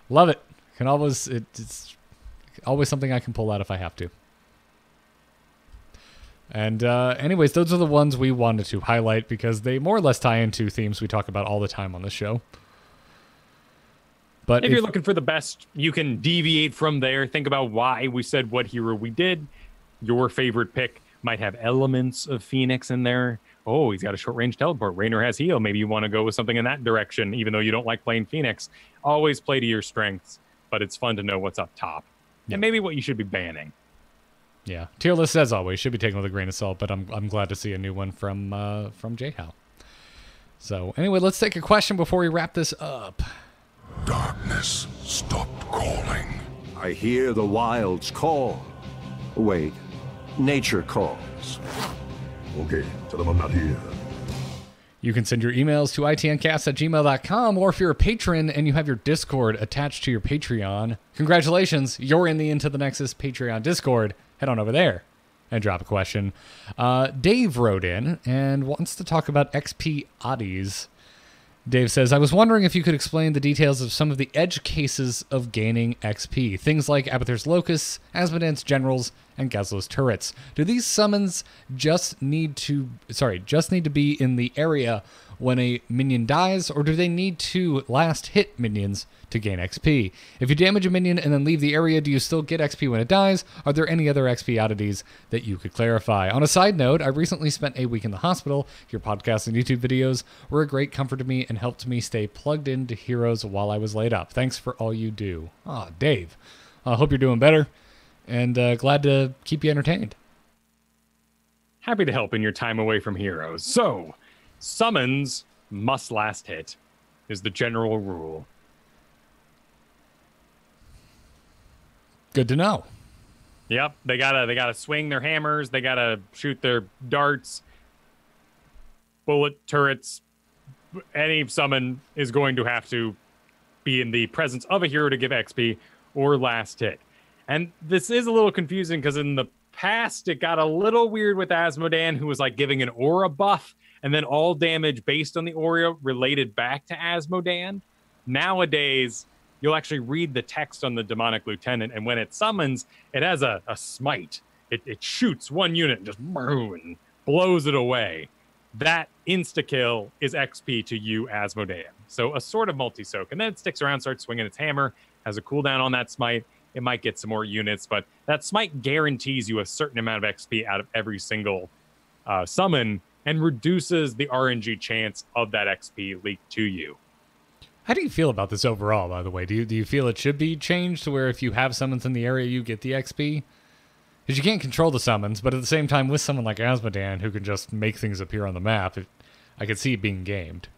Love it. It's always something I can pull out if I have to. And anyways, those are the ones we wanted to highlight because they more or less tie into themes we talk about all the time on this show. But if you're looking for the best, you can deviate from there. Think about why we said what hero we did. Your favorite pick might have elements of Phoenix in there. Oh, he's got a short-range teleport. Raynor has heal. Maybe you want to go with something in that direction, even though you don't like playing Phoenix. Always play to your strengths, but it's fun to know what's up top. Yeah. And maybe what you should be banning. Yeah. Tier list, as always, should be taken with a grain of salt, but I'm glad to see a new one from J-How. So, anyway, let's take a question before we wrap this up. Darkness stopped calling. I hear the wilds call. Wait, nature calls. Okay, tell them I'm not here. You can send your emails to itncast@gmail.com, or if you're a patron and you have your Discord attached to your Patreon, congratulations, you're in the Into the Nexus Patreon Discord. Head on over there and drop a question. Dave wrote in and wants to talk about XP oddies. Dave says, I was wondering if you could explain the details of some of the edge cases of gaining XP. Things like Abathur's Locusts, Asmodan's Generals, and Gazlo's Turrets. Do these summons just need to be in the area when a minion dies, or do they need to last hit minions to gain XP? If you damage a minion and then leave the area, do you still get XP when it dies? Are there any other XP oddities that you could clarify? On a side note, I recently spent a week in the hospital. Your podcasts and YouTube videos were a great comfort to me and helped me stay plugged into heroes while I was laid up. Thanks for all you do. Dave, I hope you're doing better, and glad to keep you entertained. Happy to help in your time away from heroes. So, summons must last hit is the general rule. Good to know. Yep, they gotta swing their hammers, they gotta shoot their darts, bullet turrets. Any summon is going to have to be in the presence of a hero to give XP or last hit. And this is a little confusing because in the past it got a little weird with Asmodan, who was like giving an aura buff, and then all damage based on the aura related back to Asmodan. Nowadays, you'll actually read the text on the Demonic Lieutenant, and when it summons, it has a smite. It shoots one unit and just and blows it away. That insta-kill is XP to you, Asmodan. So a sort of multi-soak. And then it sticks around, starts swinging its hammer, has a cooldown on that smite. It might get some more units, but that smite guarantees you a certain amount of XP out of every single summon and reduces the RNG chance of that XP leaked to you. How do you feel about this overall, by the way? Do you feel it should be changed to where if you have summons in the area, you get the XP? Because you can't control the summons, but at the same time, with someone like Asmodan, who can just make things appear on the map, I could see it being gamed.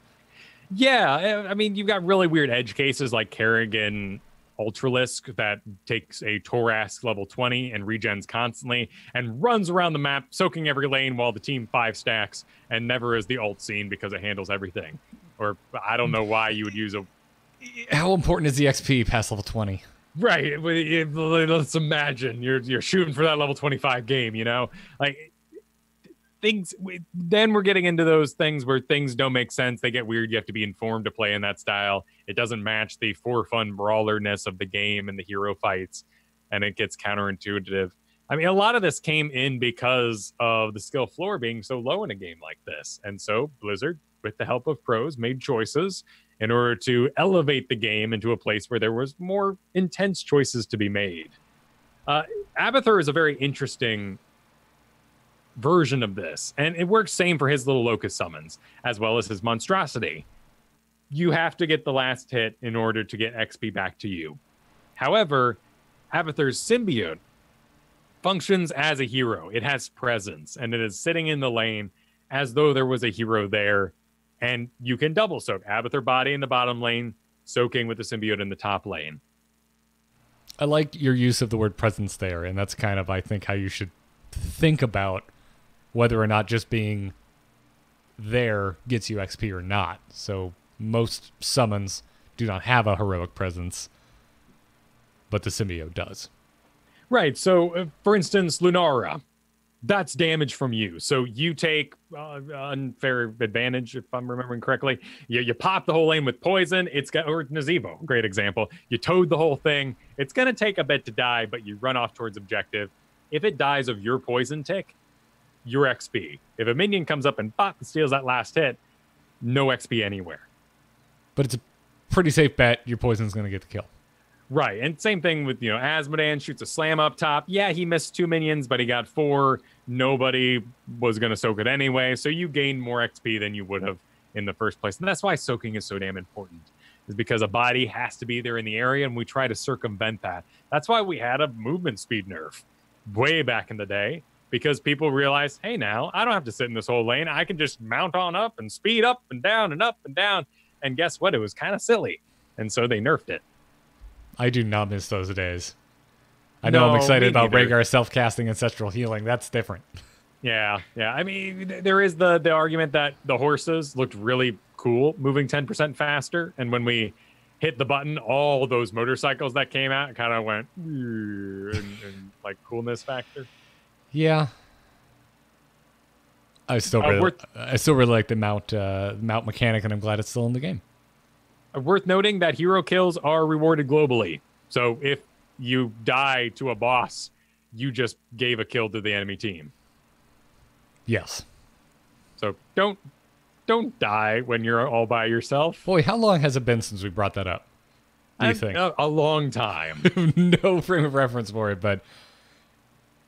Yeah, I mean, you've got really weird edge cases like Kerrigan Ultralisk that takes a Torask level 20 and regens constantly and runs around the map, soaking every lane while the team 5 stacks and never is the ult seen because it handles everything. Or I don't know why you would use a... How important is the XP past level 20? Right. Let's imagine you're shooting for that level 25 game, you know? Like, things... Then we're getting into those things where things don't make sense. They get weird. You have to be informed to play in that style. It doesn't match the for-fun brawlerness of the game and the hero fights, and it gets counterintuitive. I mean, a lot of this came in because of the skill floor being so low in a game like this. And so Blizzard, with the help of pros, made choices in order to elevate the game into a place where there was more intense choices to be made. Abathur is a very interesting version of this, and it works same for his little locust summons, as well as his monstrosity. you have to get the last hit in order to get XP back to you. However, Abathur's symbiote functions as a hero. It has presence, and it is sitting in the lane as though there was a hero there, and you can double soak. Abathur body in the bottom lane, soaking with the symbiote in the top lane. I like your use of the word presence there, and that's kind of, I think, how you should think about whether or not just being there gets you XP or not. So most summons do not have a heroic presence, but the symbiote does. Right. So, for instance, Lunara, that's damage from you. So you take unfair advantage, if I'm remembering correctly. You pop the whole lane with poison. It's got, or Nazeebo, great example. You toad the whole thing. It's going to take a bit to die, but you run off towards objective. If it dies of your poison tick, your XP. If a minion comes up and pop and steals that last hit, no XP anywhere. But it's a pretty safe bet your poison's going to get the kill. Right, and same thing with, Asmodan shoots a slam up top. Yeah, he missed 2 minions, but he got 4. Nobody was going to soak it anyway, so you gain more XP than you would have in the first place. And that's why soaking is so damn important, is because a body has to be there in the area, and we try to circumvent that. That's why we had a movement speed nerf way back in the day, because people realized, hey, now, I don't have to sit in this whole lane. I can just mount on up and speed up and down and up and down. And guess what? It was kind of silly, and so they nerfed it. I do not miss those days. I know I'm excited about Rhaegar self-casting Ancestral Healing. That's different. Yeah. I mean, there is the argument that the horses looked really cool, moving 10% faster. And when we hit the button, all those motorcycles that came out kind of went and like coolness factor. Yeah. I still really like the mount mechanic, and I'm glad it's still in the game. Worth noting that hero kills are rewarded globally. So if you die to a boss, you just gave a kill to the enemy team. Yes. So don't die when you're all by yourself. Boy, how long has it been since we brought that up? Do you think? A long time. No frame of reference for it, but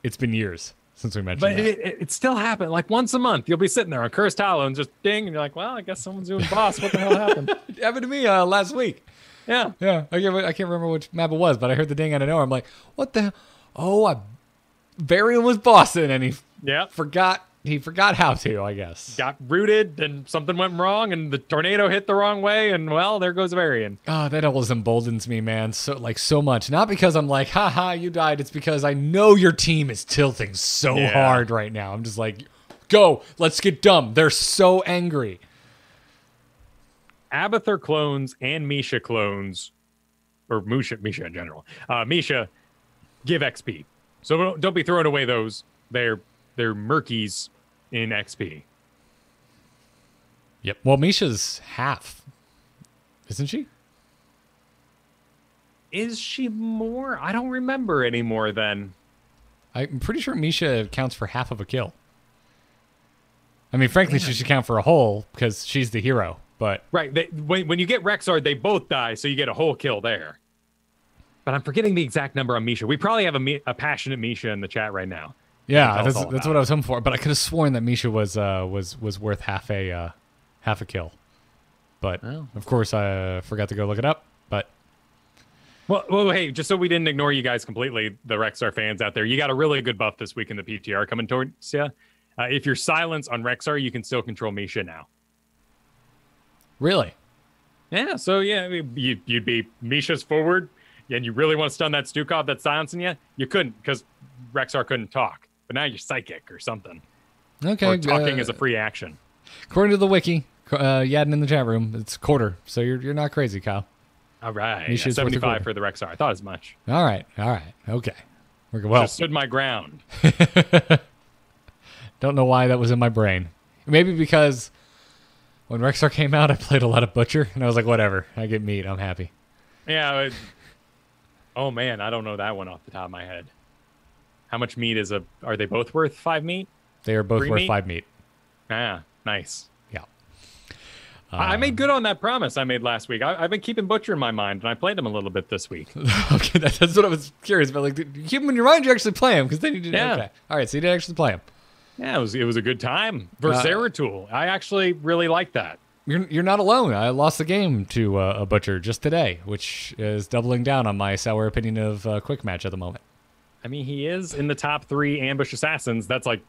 it's been years since we mentioned that. But it still happened. Like once a month, you'll be sitting there on Cursed Hollow and just ding, and you're like, well, I guess someone's doing boss. What the hell happened? It happened to me last week. Yeah. I can't remember which map it was, but I heard the ding out of nowhere. I'm like, what the hell? Oh, Varian was bossing, and he forgot how to, I guess. Got rooted, and something went wrong, and the tornado hit the wrong way, and, well, there goes Varian. Oh, that always emboldens me, man, so much. Not because I'm like, haha, you died. It's because I know your team is tilting so hard right now. I'm just like, go, let's get dumb. They're so angry. Abathur clones and Misha clones, or Misha in general, Misha give XP. So don't be throwing away those. They're murkies in XP. Yep. Well, Misha's half, isn't she? Is she more? I don't remember anymore then. I'm pretty sure Misha counts for half of a kill. I mean, frankly, she should count for a whole because she's the hero. But right, when you get Rexar, they both die, so you get a whole kill there. But I'm forgetting the exact number on Misha. We probably have a passionate Misha in the chat right now. Yeah, that's what I was hoping for. But I could have sworn that Misha was worth half a kill. But of course, I forgot to go look it up. But well, hey, just so we didn't ignore you guys completely, the Rexar fans out there, you got a really good buff this week in the PTR coming towards you. If you're silenced on Rexar, you can still control Misha now. Really? Yeah. So yeah, you'd be Misha's forward, and you really want to stun that Stukov that's silencing you. You couldn't because Rexar couldn't talk. But now you're psychic or something. Okay. Or talking is a free action. According to the wiki, Yadin in the chat room, it's quarter. So you're not crazy, Kyle. All right. Yeah, 75 for the Rexar. I thought as much. All right. Okay. Well, just stood my ground. Don't know why that was in my brain. Maybe because when Rexar came out, I played a lot of Butcher, and I was like, whatever. I get meat. I'm happy. Yeah. Oh, man. I don't know that one off the top of my head. How much meat are they both worth 5 meat? They are both worth 5 meat. Ah, nice. Yeah. I made good on that promise I made last week. I've been keeping Butcher in my mind, and I played him a little bit this week. Okay, that's what I was curious about. Like, did you keep him in your mind? Or you actually play him? Because then you did. Yeah. Okay. All right, so you did actually play him. Yeah, it was a good time. Verseratul. I actually really like that. you're not alone. I lost the game to a butcher just today, which is doubling down on my sour opinion of Quick Match at the moment. I mean, he is in the top 3 ambush assassins. That's like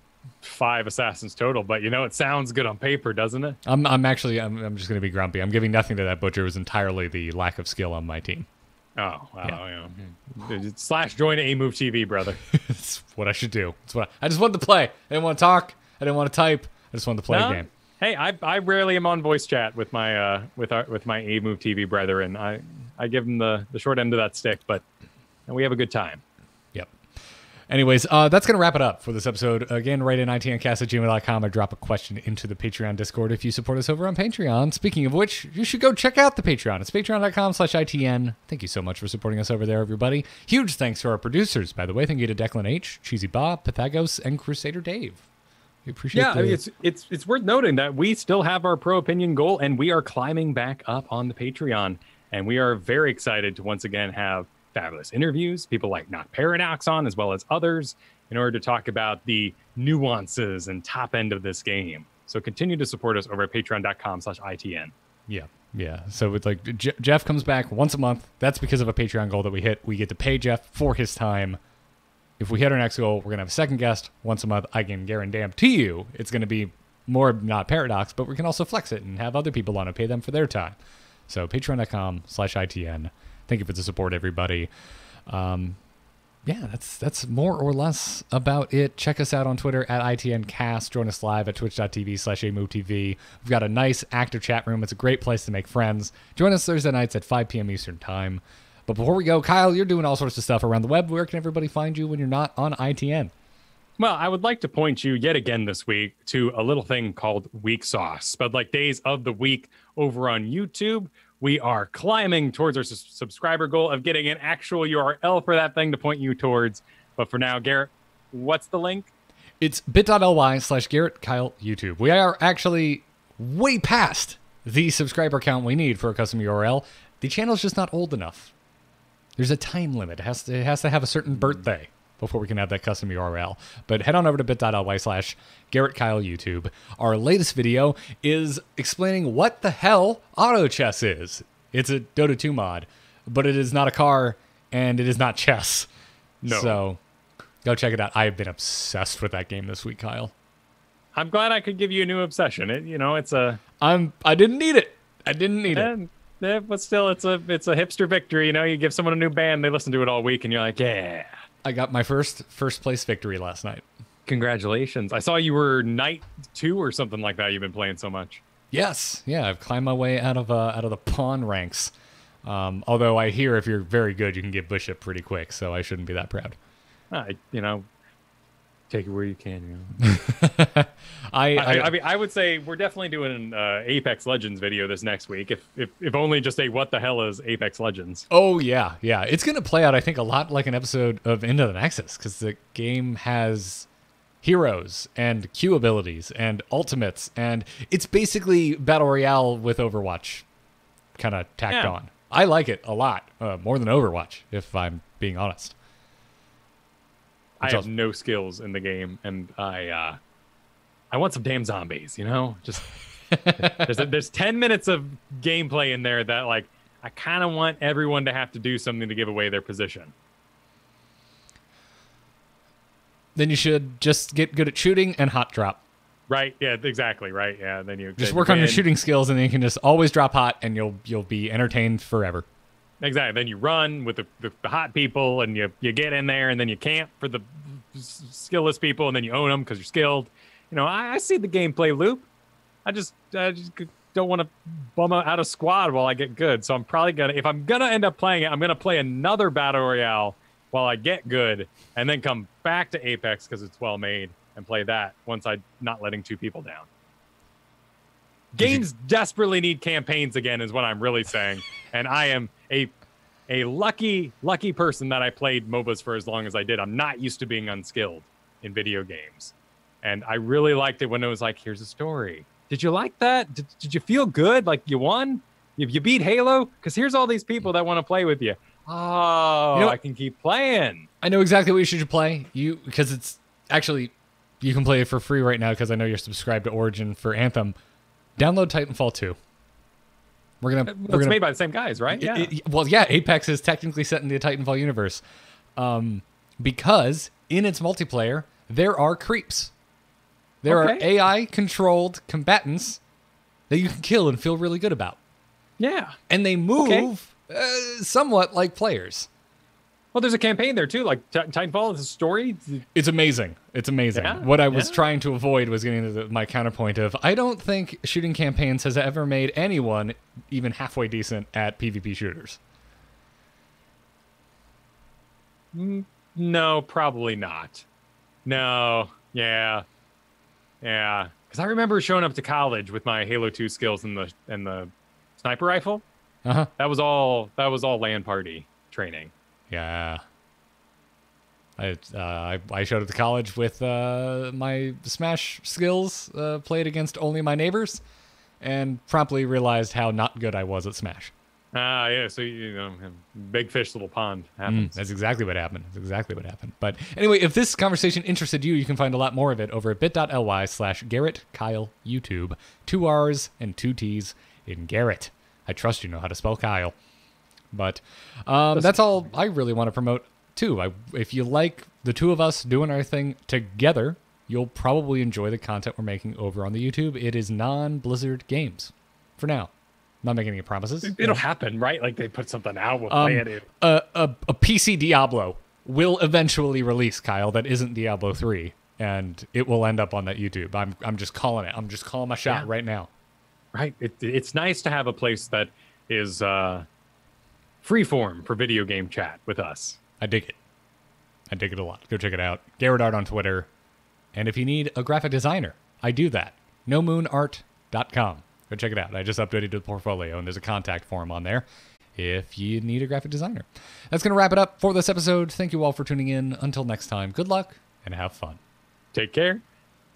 5 assassins total, but it sounds good on paper, doesn't it? I'm just gonna be grumpy. I'm giving nothing to that butcher. It was entirely the lack of skill on my team. Oh, wow, yeah. / join A Move TV, brother. That's what I should do. I just wanted to play. I didn't want to talk. I didn't want to type. I just wanted to play a game. Hey, I rarely am on voice chat with my with my A Move TV brethren. I give them the short end of that stick, but we have a good time. Yep. Anyways, that's going to wrap it up for this episode. Again, write in itncast@gmail.com or drop a question into the Patreon Discord if you support us over on Patreon. Speaking of which, you should go check out the Patreon. It's patreon.com/ITN. Thank you so much for supporting us over there, everybody. Huge thanks to our producers, by the way. Thank you to Declan H., Cheesy Bob, Pythagos, and Crusader Dave. We appreciate I mean, it's worth noting that we still have our pro opinion goal, and we are climbing back up on the Patreon. And we are very excited to once again have fabulous interviews, people like Not Paradox on, as well as others, in order to talk about the nuances and top end of this game. So continue to support us over at patreon.com/ITN. Yeah. So it's like Jeff comes back once a month. That's because of a Patreon goal that we hit. We get to pay Jeff for his time. If we hit our next goal, we're going to have a second guest once a month. I can guarantee you it's going to be more Not Paradox, but we can also flex it and have other people on and pay them for their time. So patreon.com/ITN. Thank you for the support, everybody. That's more or less about it. Check us out on Twitter at ITNcast. Join us live at twitch.tv/AMoveTV. We've got a nice active chat room. It's a great place to make friends. Join us Thursday nights at 5 p.m. Eastern Time. But before we go, Kyle, you're doing all sorts of stuff around the web. Where can everybody find you when you're not on ITN? Well, I would like to point you yet again this week to a little thing called Week Sauce. But like days of the week over on YouTube, we are climbing towards our subscriber goal of getting an actual URL for that thing to point you towards. But for now, Garrett, what's the link? It's bit.ly/Garrett Kyle YouTube. We are actually way past the subscriber count we need for a custom URL. The channel's just not old enough. There's a time limit. It has to have a certain birthday before we can have that custom URL. But head on over to bit.ly/Garrett Kyle YouTube. Our latest video is explaining what the hell auto chess is. It's a Dota 2 mod, but it is not a car and it is not chess. No. So go check it out. I've been obsessed with that game this week, Kyle. I'm glad I could give you a new obsession. I didn't need it. I didn't need it. Yeah, but still, it's a hipster victory. You give someone a new band, they listen to it all week, and you're like, yeah. I got my first place victory last night. Congratulations! I saw you were Knight 2 or something like that. You've been playing so much. Yes, yeah, I've climbed my way out of the pawn ranks. Although I hear if you're very good, you can get bishop pretty quick, so I shouldn't be that proud. Take it where you can. I would say we're definitely doing an Apex Legends video this next week. If only just a what the hell is Apex Legends? Oh yeah. It's gonna play out, I think, a lot like an episode of Into the Nexus, because the game has heroes and Q abilities and ultimates, and it's basically Battle Royale with Overwatch kind of tacked on. I like it a lot, more than Overwatch, if I'm being honest. I have no skills in the game, and I want some damn zombies, Just there's 10 minutes of gameplay in there that, like, I kind of want everyone to have to do something to give away their position. Then you should just get good at shooting and hot drop. Right, yeah, exactly, right, yeah. Then you just work on your shooting skills, and then you can just always drop hot, and you'll be entertained forever. Exactly. Then you run with the hot people, and you get in there, and then you camp for the skillless people, and then you own them because you're skilled. I see the gameplay loop. I just don't want to bum out a squad while I get good. So I'm probably if I'm gonna end up playing it, I'm gonna play another Battle Royale while I get good, and then come back to Apex because it's well made and play that once I'm not letting 2 people down. Games desperately need campaigns again, is what I'm really saying. And I am a lucky person that I played MOBAs for as long as I did. I'm not used to being unskilled in video games. And I really liked it when it was like, here's a story. Did you like that? Did you feel good? Like you won? You beat Halo? Because here's all these people that want to play with you. Oh, I can keep playing. I know exactly what you should play. Because it's actually, you can play it for free right now because I know you're subscribed to Origin for Anthem. Download Titanfall 2. It's made by the same guys, right? Yeah. Yeah, Apex is technically set in the Titanfall universe, because in its multiplayer there are creeps. There are AI-controlled combatants that you can kill and feel really good about. Yeah. And they move somewhat like players. Well, there's a campaign there, too, like Titanfall, the story. It's amazing. It's amazing. Yeah. What I was trying to avoid was getting to my counterpoint of, I don't think shooting campaigns has ever made anyone even halfway decent at PvP shooters. No, probably not. No. Yeah. Yeah. Because I remember showing up to college with my Halo 2 skills and the sniper rifle. Uh-huh. That was all LAN party training. Yeah. I showed up to college with my Smash skills, played against only my neighbors, and promptly realized how not good I was at Smash. Yeah, so, big fish, little pond happens. That's exactly what happened. But anyway, if this conversation interested you, you can find a lot more of it over at bit.ly/Garrett Kyle YouTube. 2 R's and 2 T's in Garrett. I trust you know how to spell Kyle. But that's all I really want to promote, too. If you like the two of us doing our thing together, you'll probably enjoy the content we're making over on the YouTube. It is non-Blizzard games for now. Not making any promises. It'll happen, right? Like they put something out, we'll play it. A PC Diablo will eventually release, Kyle, that isn't Diablo 3, and it will end up on that YouTube. I'm just calling it. I'm just calling my shot right now. Right. It's nice to have a place that is freeform for video game chat with us. I dig it. I dig it a lot. Go check it out. Garrett Art on Twitter. And if you need a graphic designer, I do that. nomoonart.com. Go check it out. I just updated the portfolio, and there's a contact form on there if you need a graphic designer. That's going to wrap it up for this episode. Thank you all for tuning in. Until next time, good luck and have fun. Take care.